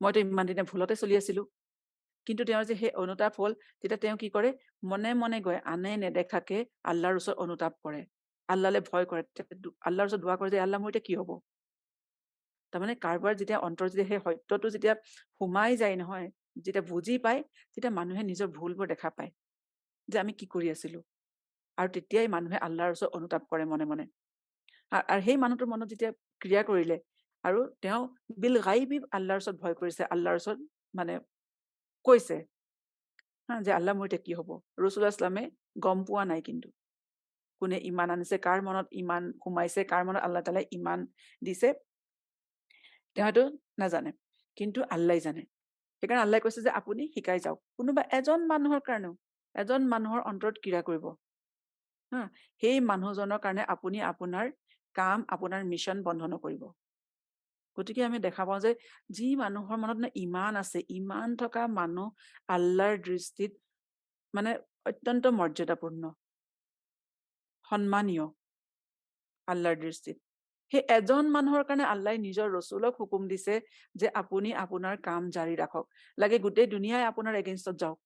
মইতো ইমান দিনে ভুলতে চলি আছিলো। কিন্তু তেওঁৰ যে সেই অনুতাপ হ'ল, তেতিয়া তেওঁ কি কৰে, মনে মনে গৈ আনে নেদেখাকে আল্লাহৰ ওচৰত অনুতাপ কৰে, আল্লাহলে ভয় কৰে, আল্লাহৰ ওচৰত দোৱা কৰে যে আল্লাহ মোৰ এতিয়া কি হ'ব। তাৰমানে কাৰোবাৰ যেতিয়া অন্তৰ, যেতিয়া সেই সত্যটো যেতিয়া সোমাই যায় নহয়, যেতিয়া বুজি পায়, তেতিয়া মানুহে নিজৰ ভুলবোৰ দেখা পায়, যে আমি কি কৰি আছিলো। আৰু তেতিয়াই মানুহে আল্লাহৰ ওচৰত অনুতাপ কৰে মনে মনে। আৰু সেই মানুহটোৰ মনত যেতিয়া ক্ৰিয়া কৰিলে, আৰু তেওঁ বিল গাইবি আল্লাহৰ ওচৰত ভয় কৰিছে, আল্লাহৰ ওচৰত মানে কৈছে, হা, যে আল্লাহ মোৰ এতিয়া কি হ'ব। ৰাসূলুল্লাহ ইছলামে গম পোৱা নাই, কিন্তু কোনে ইমান আনিছে, কাৰ মনত ইমান সোমাইছে, কাৰ মনত আল্লাহ তাআলাই ইমান দিছে, তেওঁ হয়তো নাজানে, কিন্তু আল্লাহ জানে। সেইকাৰণে আল্লাহে কৈছে যে আপুনি শিকাই যাওক, কোনোবা এজন মানুহৰ কাৰণেও, এজন মানুহৰ অন্তৰত ক্ৰিয়া কৰিব, হা, সেই মানুহজনৰ কাৰণে আপুনি আপোনাৰ কাম, আপোনাৰ মিছন বন্ধ নকৰিব। গতিকে আমি দেখা পাওঁ যে যি মানুহৰ মনত ইমান আছে, ইমান থকা মানুহ আল্লাহৰ দৃষ্টিত মানে অত্যন্ত মৰ্যাদাপূৰ্ণ, সন্মানীয় আল্লাহৰ দৃষ্টিত। সেই এজন মানুহৰ কাৰণে আল্লাহে নিজৰ ৰচুলক হুকুম দিছে যে আপুনি আপোনাৰ কাম জাৰি ৰাখক, লাগে গোটেই দুনিয়াই আপোনাৰ এগেইনষ্টত যাওক,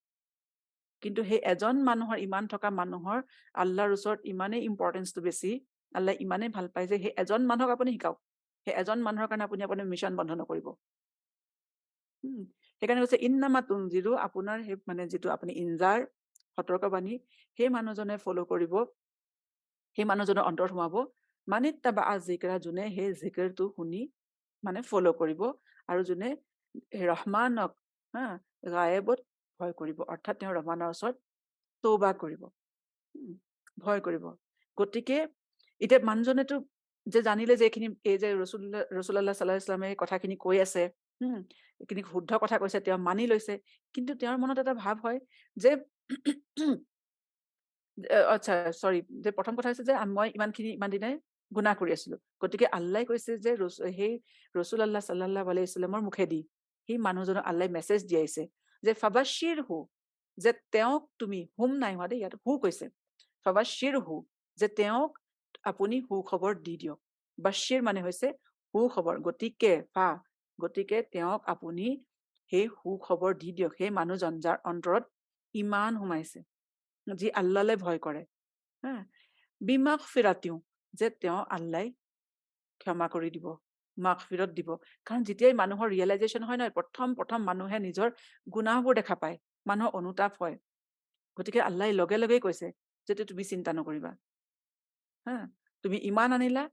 কিন্তু সেই এজন মানুহৰ, ইমান থকা মানুহৰ আল্লাহৰ ওচৰত ইমানেই ইম্পৰ্টেঞ্চটো বেছি, আল্লাহ ইমানেই ভাল পায় যে সেই এজন মানুহক আপুনি শিকাওক, সেই এজন মানুহৰ কাৰণে আপুনি আপোনাৰ মিছন বন্ধ নকৰিব। সেইকাৰণে কৈছে ইন্নামা তুনজিৰু, আপোনাৰ সেই মানে যিটো আপুনি ইনজাৰ, সতৰ্কবাণী, সেই মানুহজনে ফ'ল' কৰিব, সেই মানুহজনৰ অন্তৰত সোমাব, মানিত্তাবা আয-যিকৰা, যোনে সেই জিকিৰটো শুনি মানে ফ'ল' কৰিব, আৰু যোনে ৰহমানক, হা, গায়েবত ভয় কৰিব, অৰ্থাৎ তেওঁ ৰহমানৰ ওচৰত তৌবা কৰিব, ভয় কৰিব। গতিকে এতিয়া মানুহজনেতো যে জানিলে যে এইখিনি, এই যে ৰাসূলুল্লাহ সাল্লাল্লাহু আলাইহি ওয়াসাল্লামে কথাখিনি কৈ আছে, এইখিনি শুদ্ধ কথা কৈছে, তেওঁ মানি লৈছে, কিন্তু তেওঁৰ মনত এটা ভাৱ হয় যে আচ্ছা চৰি, যে প্ৰথম কথা হৈছে যে মই ইমান দিনে গুনাহ কৰি আছিলো। গতিকে আল্লাহে কৈছে যে সেই ৰাসূলুল্লাহ সাল্লাল্লাহু আলাইহি ওয়াসাল্লামৰ মুখেদি সেই মানুহজনক আল্লাহে মেছেজ দিয়াইছে যে ফাবাশ্বিৰহু, যে তেওঁক তুমি হুম নাই হোৱা দেই, ইয়াত হু কৈছে, ফাবাশ্বিৰহু, যে তেওঁক আপুনি সুখবৰ দি দিয়ক। বাশ্বিৰ মানে হৈছে সুখবৰ, গতিকে তেওঁক আপুনি সেই সুখবৰ দি দিয়ক, সেই মানুহজন যাৰ অন্তৰত ইমান সোমাইছে, যি আল্লাহলে ভয় কৰে, হা, বিমাগফিৰাতিও, যে তেওঁ আল্লাই ক্ষমা কৰি দিব, মাগফিৰত দিব। কাৰণ যেতিয়াই মানুহৰ ৰিয়েলাইজেশ্যন হয় নহয়, প্ৰথম মানুহে নিজৰ গুনাহবোৰ দেখা পায়, মানুহৰ অনুতাপ হয়। গতিকে আল্লাই লগে লগেই কৈছে যে তুমি চিন্তা নকৰিবা, হা, তুমি ইমান আনিলা,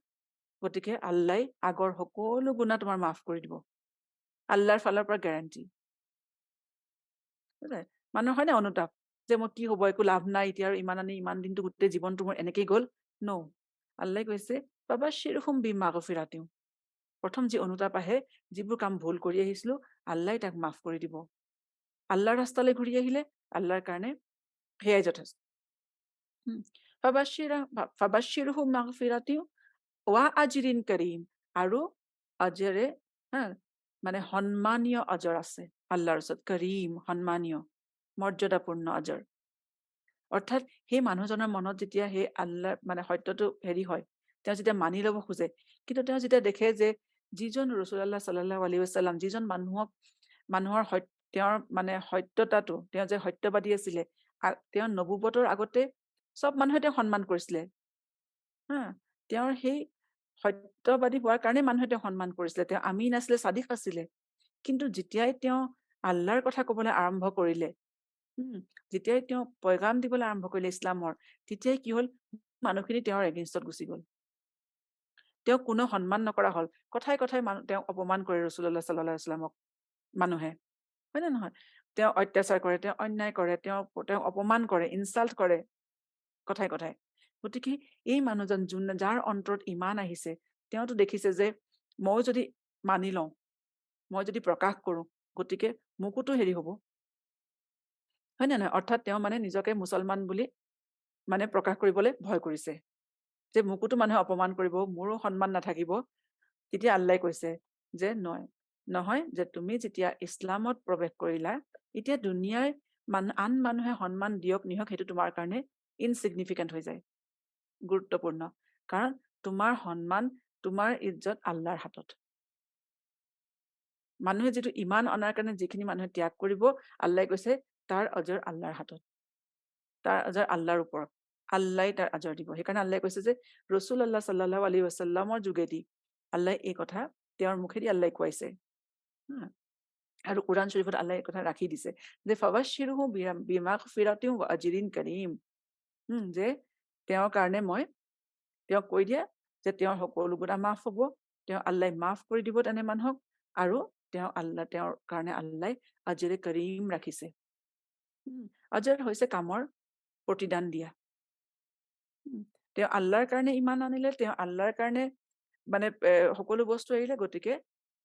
গতিকে আল্লাই আগৰ সকলো গুনাহ তোমাৰ মাফ কৰি দিব, আল্লাহৰ ফালৰ পৰা গেৰাণ্টি। মানুহৰ হয় নে অনুতাপ, যে মোৰ কি হ'ব, একো লাভ নাই এতিয়া, আৰু ইমান আনি ইমান দিনটো গোটেই জীৱনটো মোৰ এনেকেই গ'ল। ন, আল্লাই কৈছে ফাবাশ্বিৰহুম বিমাগফিৰাতিও, প্ৰথম যি অনুতাপ আহে, যিবোৰ কাম ভুল কৰি আহিছিলো, আল্লাই তাক মাফ কৰি দিব। আল্লাহৰ ৰাস্তালৈ ঘূৰি আহিলে আল্লাহৰ কাৰণে সেয়াই যথেষ্ট। ফাবাশ্বিৰহুম মাগফিৰাতিও ৱা আজৰিন কৰিম, আৰু অজৰে, হা, মানে সন্মানীয় অজৰ আছে আল্লাহৰ ওচৰত, কৰিম সন্মানীয় মৰ্যাদাপূৰ্ণ অজৰ। অৰ্থাৎ সেই মানুহজনৰ মনত যেতিয়া সেই আল্লাহ মানে সত্যটো হেৰি হয়, তেওঁ যেতিয়া মানি ল'ব খোজে, কিন্তু তেওঁ যেতিয়া দেখে যে যিজন ৰাসূলুল্লাহ সাল্লাল্লাহু আলাইহি ওয়াসাল্লাম, যিজন মানুহৰ তেওঁৰ মানে সত্যতাটো, তেওঁ যে সত্যবাদী আছিলে, তেওঁৰ নবুৱতৰ আগতে চব মানুহে তেওঁক সন্মান কৰিছিলে, হা, তেওঁৰ সেই সত্যবাদী হোৱাৰ কাৰণে মানুহে তেওঁক সন্মান কৰিছিলে, তেওঁ আমিন আছিলে, চাদিক আছিলে। কিন্তু যেতিয়াই তেওঁ আল্লাহৰ কথা ক'বলৈ আৰম্ভ কৰিলে, যেতিয়াই তেওঁ পয়গাম দিবলৈ আৰম্ভ কৰিলে ইছলামৰ, তেতিয়াই কি হ'ল, মানুহখিনি তেওঁৰ এগেইনষ্টত গুচি গ'ল, তেওঁক কোনো সন্মান নকৰা হ'ল। কথাই কথাই তেওঁক অপমান কৰে ৰাসূলুল্লাহ সাল্লাল্লাহু আলাইহি ওয়াসাল্লামক মানুহে, হয় নে নহয়? তেওঁ অত্যাচাৰ কৰে, তেওঁ অন্যায় কৰে, তেওঁক অপমান কৰে, ইনচাল্ট কৰে কথাই কথাই। গতিকে এই মানুহজন যাৰ অন্তৰত ইমান আহিছে, তেওঁতো দেখিছে যে মই যদি মানি লওঁ, মই যদি প্ৰকাশ কৰোঁ, গতিকে মোকোতো হেৰি হ'ব, হয় নে নহয়? অৰ্থাৎ তেওঁ মানে নিজকে মুছলমান বুলি মানে প্ৰকাশ কৰিবলৈ ভয় কৰিছে, যে মোকোতো মানুহে অপমান কৰিব, মোৰো সন্মান নাথাকিব। তেতিয়া আল্লাই কৈছে যে নহয়, যে তুমি যেতিয়া ইছলামত প্ৰৱেশ কৰিলা, এতিয়া দুনিয়াৰ আন মানুহে সন্মান দিয়ক নিয়ক, সেইটো তোমাৰ কাৰণে ইনচিগনিফিকেণ্ট হৈ যায়, গুৰুত্বপূৰ্ণ। কাৰণ তোমাৰ সন্মান, তোমাৰ ইজ্জত আল্লাহৰ হাতত। মানুহে যিটো ইমান অনাৰ কাৰণে যিখিনি মানুহে ত্যাগ কৰিব, আল্লাই কৈছে তাৰ অজৰ আল্লাহৰ হাতত, তাৰ অজৰ আল্লাহৰ ওপৰত, আল্লাই তাৰ আজৰ দিব। সেইকাৰণে আল্লাই কৈছে যে ৰাসূলুল্লাহ সাল্লাল্লাহু আলাইহি ওয়াসাল্লামৰ যোগেদি আল্লাই এই কথা তেওঁৰ মুখেদি আল্লাই কোৱাইছে, আৰু কোৰআন শৰীফত আল্লাই এই কথা ৰাখি দিছে যে ফাবাশ্বিৰহু বিমাগফিৰাতিন ৱা আজৰিন কৰিম, যে তেওঁৰ কাৰণে তেওঁক কৈ দিয়া যে তেওঁৰ সকলো গুনাহ মাফ হ'ব, তেওঁ আল্লাই মাফ কৰি দিব তেনে মানুহক, আৰু তেওঁৰ কাৰণে আল্লাই আজৰে কৰিম ৰাখিছে। আজৰ হৈছে কামৰ প্ৰতিদান দিয়া। তেওঁ আল্লাহৰ কাৰণে ইমান আনিলে, তেওঁ আল্লাহৰ কাৰণে মানে সকলো বস্তু এৰিলে, গতিকে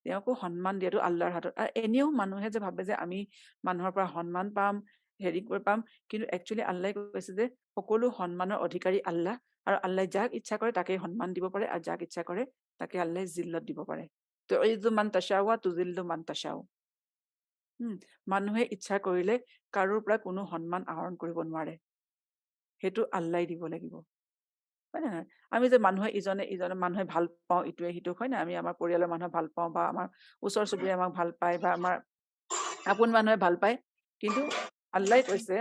তেওঁকো সন্মান দিয়াটো আল্লাহৰ হাতত। আৰু এনেও মানুহে যে ভাবে যে আমি মানুহৰ পৰা সন্মান পাম, হেৰি পাম, কিন্তু একচুৱেলি আল্লাই কৈছে যে সকলো সন্মানৰ অধিকাৰী আল্লাহ, আৰু আল্লাই যাক ইচ্ছা কৰে তাকেই সন্মান দিব পাৰে, আৰু যাক ইচ্ছা কৰে তাকে আল্লাই জিল্লত দিব পাৰে। তুইজ্জু মান তাশাউ ওয়া তুজিল্লু মান তাশাউ। মানুহে ইচ্ছা কৰিলে কাৰোৰ পৰা কোনো সন্মান আহৰণ কৰিব নোৱাৰে, সেইটো আল্লাই দিব লাগিব, হয় নে নহয়? আমি যে ইজনে মানুহে ভাল পাওঁ, ইটোৱে সিটোক, হয় নে? আমি আমাৰ পৰিয়ালৰ মানুহে ভাল পাওঁ, বা আমাৰ ওচৰ চুবুৰীয়া আমাক ভাল পায়, বা আমাৰ আপোন মানুহে ভাল পায়, কিন্তু আল্লাই কৈছে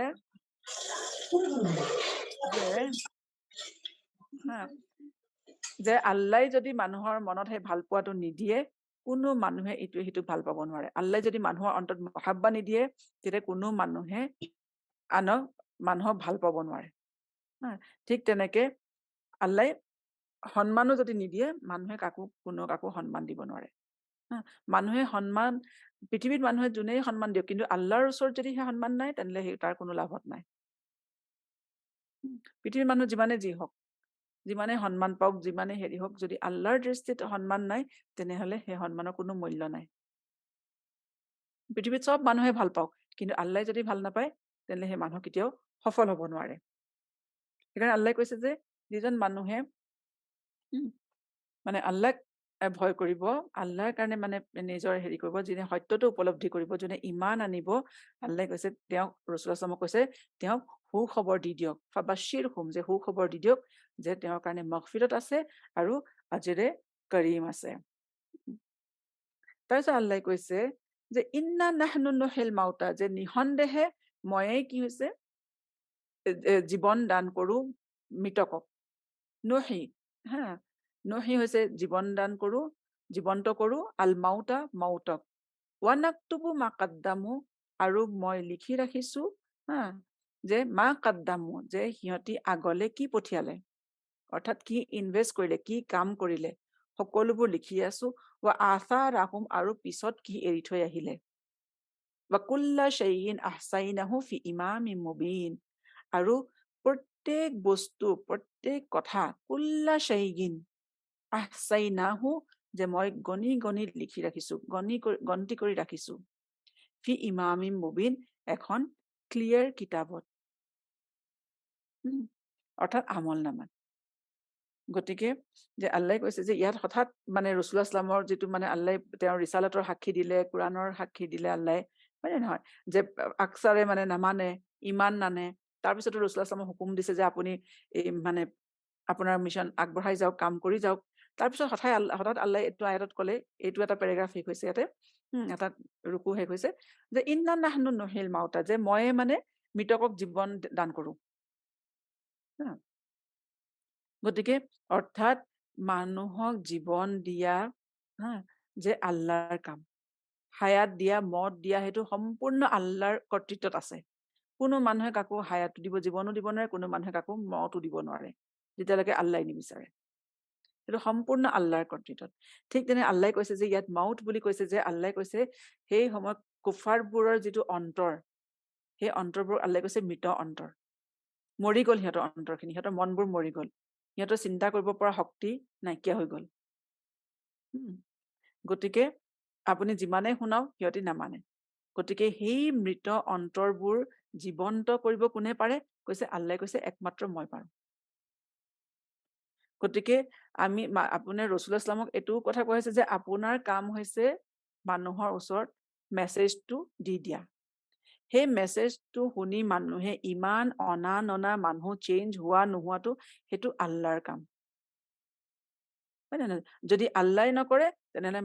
যে আল্লাই যদি মানুহৰ মনত সেই ভাল পোৱাটো নিদিয়ে, কোনো মানুহে ইটোৱে সিটোক ভাল পাব নোৱাৰে। আল্লাই যদি মানুহৰ অন্তৰত মহাব্বা নিদিয়ে, তেতিয়া কোনো মানুহে মানুহক ভাল পাব নোৱাৰে। ঠিক তেনেকে আল্লাই সন্মানো যদি নিদিয়ে, মানুহে কাকো সন্মান দিব নোৱাৰে। মানুহে পৃথিৱীত মানুহে যোনেই সন্মান দিয়ক, কিন্তু আল্লাহৰ ওচৰত যদি সেই সন্মান নাই, তেনেহ'লে তাৰ কোনো লাভত নাই। পৃথিৱীৰ মানুহ যিমানে যি হওক, যিমানে সন্মান পাওক, যিমানে হেৰি হওক, যদি আল্লাহৰ দৃষ্টিত সন্মান নাই, তেনেহ'লে সেই সন্মানৰ কোনো মূল্য নাই। পৃথিৱীত চব মানুহে ভাল পাওক, কিন্তু আল্লাই যদি ভাল নাপায়, তেনেহ'লে সেই মানুহ কেতিয়াও সফল হ'ব নোৱাৰে। সেইকাৰণে আল্লাই কৈছে যে যিজন মানুহে মানে আল্লাহক ভয় কৰিব, আল্লাহৰ কাৰণে মানে নিজৰ হেৰি কৰিব, যোনে সত্যটো উপলব্ধি কৰিব, যোনে ইমান আনিব, আল্লাহে কৈছে তেওঁক, ৰাসূলুল্লাহ কৈছে তেওঁক সুখবৰ দি দিয়ক, ফাবাশ্বিৰ হুম, যে সুখবৰ দি দিয়ক যে তেওঁৰ কাৰণে মাগফিৰাত আছে আৰু আজৰে কাৰীম আছে। তাৰপিছত আল্লাহে কৈছে যে ইন্না নাহনু নুহিল মাউতা, যে নিঃসন্দেহে ময়ে কি হৈছে জীৱন দান কৰো মৃতকক। নহি, হা, নহি হৈছে জীৱন দান কৰো, জীৱন্ত কৰো, আল মাউতা, মাউতক, ৱানাক্তুবু মা কাদ্দামু, আৰু মই লিখি ৰাখিছো, হা, যে মা কাদ্দামু, যে সিহঁতি আগলে কি পঠিয়ালে, অৰ্থাৎ কি ইনভেষ্ট কৰিলে, কি কাম কৰিলে, সকলোবোৰ লিখি আছো, আশা ৰাহুম, আৰু পিছত কি এৰি থৈ আহিলে, কুল্লা শাইইন আহছাইনাহু ফি ইমামিম মুবিন, আৰু প্ৰত্যেক বস্তু, প্ৰত্যেক কথা, কুল্লা শাইইন আহছাইনাহু, যে মই গণি গণি লিখি ৰাখিছো, গন্তি কৰি ৰাখিছো, ফি ইমামিম মুবিন, এখন ক্লিয়াৰ কিতাপত, অৰ্থাৎ আমল নামাত। গতিকে যে আল্লাহে কৈছে যে ইয়াত হঠাৎ মানে ৰাসূলুল্লাহ ইছলামৰ যিটো মানে আল্লাহে তেওঁৰ ৰিচালাতৰ সাক্ষী দিলে, কোৰআনৰ সাক্ষী দিলে আল্লাহে, হয় নে নহয়, যে আকচাৰে মানে নামানে, ইমান নানে, তাৰপিছতো ৰাসূলুল্লাহ ইছলামক হুকুম দিছে যে আপুনি এই মানে আপোনাৰ মিছন আগবঢ়াই যাওক, কাম কৰি যাওক। তাৰপিছত হঠাৎ আল্লাহে এইটো আয়াতত ক'লে, এইটো এটা পেৰাগ্ৰাফ শেষ হৈছে ইয়াতে, এটা ৰুকু শেষ হৈছে, যে ইন্না নাহনু নুহিল মাউতা, যে ময়ে মানে মৃতকক জীৱন দান কৰো। হা, গতিকে অৰ্থাৎ মানুহক জীৱন দিয়া, হা, যে আল্লাহৰ কাম, হায়াত দিয়া, মত দিয়া, সেইটো সম্পূৰ্ণ আল্লাহৰ কৰ্তৃত্বত আছে। কোনো মানুহে কাকো হায়াতো দিব, জীৱনো দিব নোৱাৰে, কোনো মানুহে কাকো মতো দিব নোৱাৰে, যেতিয়ালৈকে আল্লাহে নিবিচাৰে। সেইটো সম্পূৰ্ণ আল্লাহৰ কৰ্তৃত্বত। ঠিক তেনে আল্লাহে কৈছে যে ইয়াত মাউত বুলি কৈছে, যে আল্লাহে কৈছে সেই সময়ত কুফাৰবোৰৰ যিটো অন্তৰ, সেই অন্তৰবোৰ আল্লাহে কৈছে মৃত অন্তৰ, মৰি গ'ল সিহঁতৰ অন্তৰখিনি, সিহঁতৰ মনবোৰ মৰি গ'ল, সিহঁতৰ চিন্তা কৰিব পৰা শক্তি নাইকিয়া হৈ গ'ল। গতিকে আপুনি যিমানে শুনাওক সিহঁতি নামানে। গতিকে সেই মৃত অন্তৰবোৰ জীৱন্ত কৰিব কোনে পাৰে, কৈছে আল্লাহে কৈছে একমাত্ৰ মই পাৰো। গতিকে আপোনাৰ ৰাসূলুল্লাহ ইছলামক এইটো কথা কৈ আছে যে আপোনাৰ কাম হৈছে মানুহৰ ওচৰত মেছেজটো দি দিয়া। সেই মেছেজটো শুনি মানুহে ইমান অনা ননা, মানুহ চেঞ্জ হোৱা নোহোৱাটো, সেইটো আল্লাহৰ কাম, হয় নে নহয়? যদি আল্লাহে নকৰে তেনেহ'লে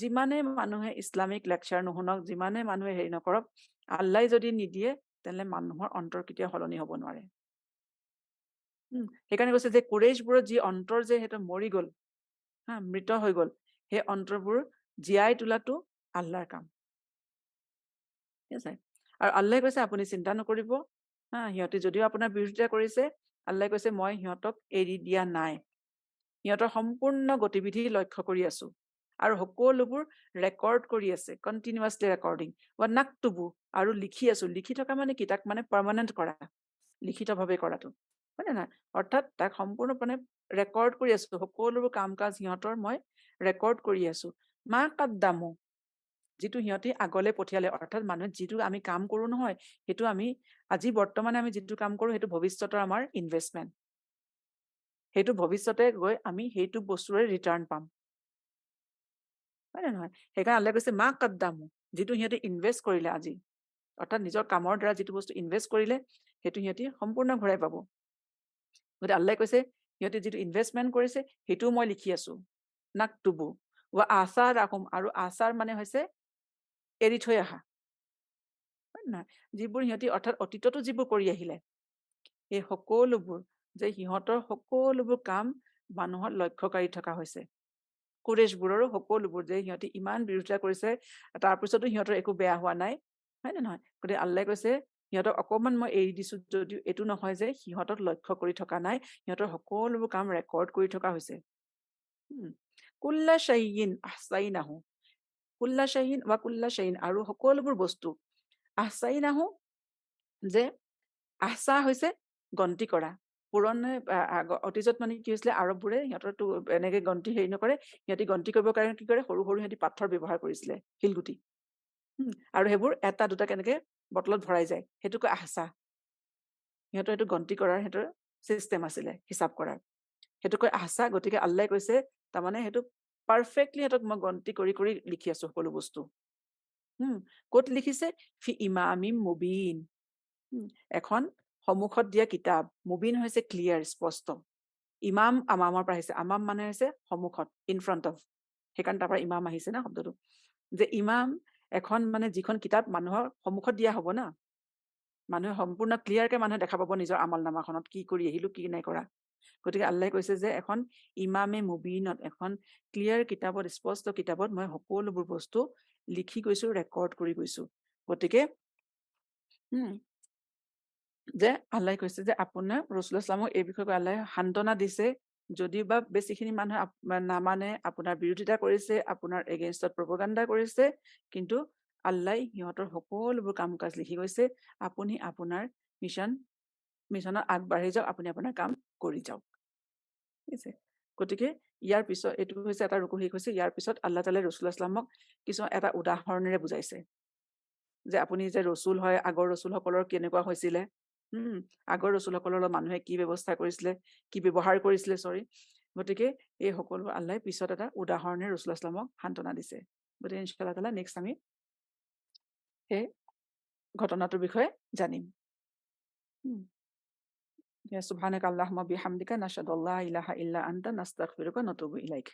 যিমানে মানুহে ইছলামিক লেকচাৰ নুশুনক, যিমানে মানুহে হেৰি নকৰক, আল্লাহে যদি নিদিয়ে তেনেহ'লে মানুহৰ অন্তৰ কেতিয়াও সলনি হ'ব নোৱাৰে। সেইকাৰণে কৈছে যে কুৰেইশবোৰৰ যি অন্তৰ যে সেইটো মৰি গ'ল, হা, মৃত হৈ গ'ল, সেই অন্তৰবোৰ জীয়াই তোলাটো আল্লাহৰ কাম, ঠিক আছে। আৰু আল্লাহে কৈছে আপুনি চিন্তা নকৰিব, হা, সিহঁতে যদিও আপোনাৰ বিৰোধিতা কৰিছে, আল্লাহে কৈছে মই সিহঁতক এৰি দিয়া নাই, সিহঁতৰ সম্পূৰ্ণ গতিবিধি লক্ষ্য কৰি আছো, আৰু সকলোবোৰ ৰেকৰ্ড কৰি আছে, কণ্টিনিউৱাছলি ৰেকৰ্ডিং, নাকতুবু, আৰু লিখি আছো, লিখি থকা মানে কি, তাক মানে পাৰ্মানেণ্ট কৰা, লিখিতভাৱে কৰাটো, হয় নে নহয়, অৰ্থাৎ তাক সম্পূৰ্ণ মানে ৰেকৰ্ড কৰি আছো, সকলোবোৰ কাম কাজ সিহঁতৰ মই ৰেকৰ্ড কৰি আছো, মা কাদ্দামু, যিটো সিহঁতি আগলে পঠিয়ালে, অৰ্থাৎ মানুহে যিটো আমি কাম কৰো নহয়, সেইটো আমি আজি বৰ্তমানে আমি যিটো কাম কৰো সেইটো ভৱিষ্যতৰ আমাৰ ইনভেষ্টমেণ্ট, সেইটো ভৱিষ্যতে গৈ আমি সেইটো বস্তুৰে ৰিটাৰ্ণ পাম, হয় নে নহয়। সেইকাৰণে আল্লাহে কৈছে মা কাদ্দামু, যিটো সিহঁতি ইনভেষ্ট কৰিলে আজি, অৰ্থাৎ নিজৰ কামৰ দ্বাৰা যিটো বস্তু ইনভেষ্ট কৰিলে সেইটো সিহঁতি সম্পূৰ্ণ ঘূৰাই পাব। গতিকে আল্লাহে কৈছে সিহঁতি যিটো ইনভেষ্টমেণ্ট কৰিছে সেইটোও মই লিখি আছো, নাকতুবু, আচাৰ ৰাখুম, আৰু আচাৰ মানে হৈছে এৰি থৈ অহা, হয় নে নহয়, যিবোৰ সিহঁতি অৰ্থাৎ অতীততো যিবোৰ কৰি আহিলে, এই সকলোবোৰ, যে সিহঁতৰ সকলোবোৰ কাম মানুহৰ লক্ষ্যকাৰী থকা হৈছে, কুৰেইশবোৰৰো সকলোবোৰ, যে সিহঁতি ইমান বিৰোধিতা কৰিছে, তাৰপিছতো সিহঁতৰ একো বেয়া হোৱা নাই, হয় নে নহয়। গতিকে আল্লাহে কৈছে সিহঁতক অকমান মই এৰি দিছো, যদিও এইটো নহয় যে সিহঁতক লক্ষ্য কৰি থকা নাই, সিহঁতৰ সকলোবোৰ কাম ৰেকৰ্ড কৰি থকা হৈছে। কুল্লা শাইইন আহছাইনাহু, কুল্লা শাইইন কুল্লা শাইইন, আৰু সকলোবোৰ বস্তু, আহছাইনাহু, যে আহছা হৈছে গন্তি কৰা, পুৰণে অতীজত মানে কি হৈছিলে, আৰববোৰে সিহঁতৰতো এনেকে গন্তি হেৰি নকৰে, সিহঁতি গন্তি কৰিবৰ কাৰণে কি কৰে, সৰু সৰু সিহঁতি পাথৰ ব্যৱহাৰ কৰিছিলে, শিলগুটি, আৰু সেইবোৰ এটা দুটা কেনেকে বটলত ভৰাই যায়, সেইটোকে আহছা, সিহঁতৰ সেইটো গন্তি কৰাৰ সিহঁতৰ চিষ্টেম আছিলে, হিচাপ কৰাৰ, সেইটোকৈ আহছা। গতিকে আল্লাহে কৈছে তাৰমানে সেইটো পাৰফেক্টলি সিহঁতক মই গন্তি কৰি কৰি লিখি আছো সকলো বস্তু। ক'ত লিখিছে? ফি ইমামিম মুবিন। এখন সন্মুখত দিয়া কিতাপ। মুবিন হৈছে ক্লিয়াৰ, স্পষ্ট। ইমাম আমামৰ পৰা আহিছে। আমাম মানে হৈছে সন্মুখত, ইন ফ্ৰণ্ট অফ। সেইকাৰণে তাৰ পৰা ইমাম আহিছে না শব্দটো। যে ইমাম এখন মানে যিখন কিতাপ মানুহৰ সন্মুখত দিয়া হ'ব না। মানুহে সম্পূৰ্ণ ক্লিয়াৰকে মানুহে দেখা পাব নিজৰ আমল নামাখনত কি কৰি আহিলো, কি নাই কৰা। গতিকে আল্লাহে কৈছে যে এখন ইমামে মুবিনত, এখন ক্লিয়াৰ কিতাপত, স্পষ্ট কিতাপত মই সকলোবোৰ বস্তু লিখি গৈছো, ৰেকৰ্ড কৰি গৈছো। গতিকে যে আল্লাহে কৈছে যে আপোনাৰ ৰসুল ইছলামক এই বিষয়ে আল্লাহে সান্তনা দিছে, যদিও বা বেছিখিনি মানুহে নামানে, আপোনাৰ বিৰোধিতা কৰিছে, আপোনাৰ এগেইনষ্টত প্ৰপগাণ্ডা কৰিছে, কিন্তু আল্লাহ সিহঁতৰ সকলোবোৰ কাম কাজ লিখি গৈছে। আপুনি আপোনাৰ মিছনত আগবাঢ়ি যাওক, আপুনি আপোনাৰ কাম কৰি যাওক। ঠিক আছে। গতিকে ইয়াৰ পিছত এইটো হৈছে এটা ৰুকু শেষ হৈছে। ইয়াৰ পিছত আল্লাহ তাআলাই ৰসুল ইছলামক কিছুমান এটা উদাহৰণেৰে বুজাইছে যে আপুনি যে ৰসুল হয়, আগৰ ৰসুলসকলৰ কেনেকুৱা হৈছিলে, আগৰ ৰসুলসকলৰ লগত মানুহে কি ব্যৱস্থা কৰিছিলে, কি ব্যৱহাৰ কৰিছিলে, গতিকে এই সকলো আল্লাহে পিছত এটা উদাহৰণেৰে ৰসুল ইছলামক সান্তনা দিছে। গতিকে ইনশাআল্লাহ তাআলা নেক্সট আমি সেই ঘটনাটোৰ বিষয়ে জানিম। সুবহানাকা আল্লাহুম্মা বিহামদিকা নাশহাদু আল্লা ইলাহা ইল্লা আনতা নাস্তাগফিরুকা ওয়া নাতুবু ইলাইক।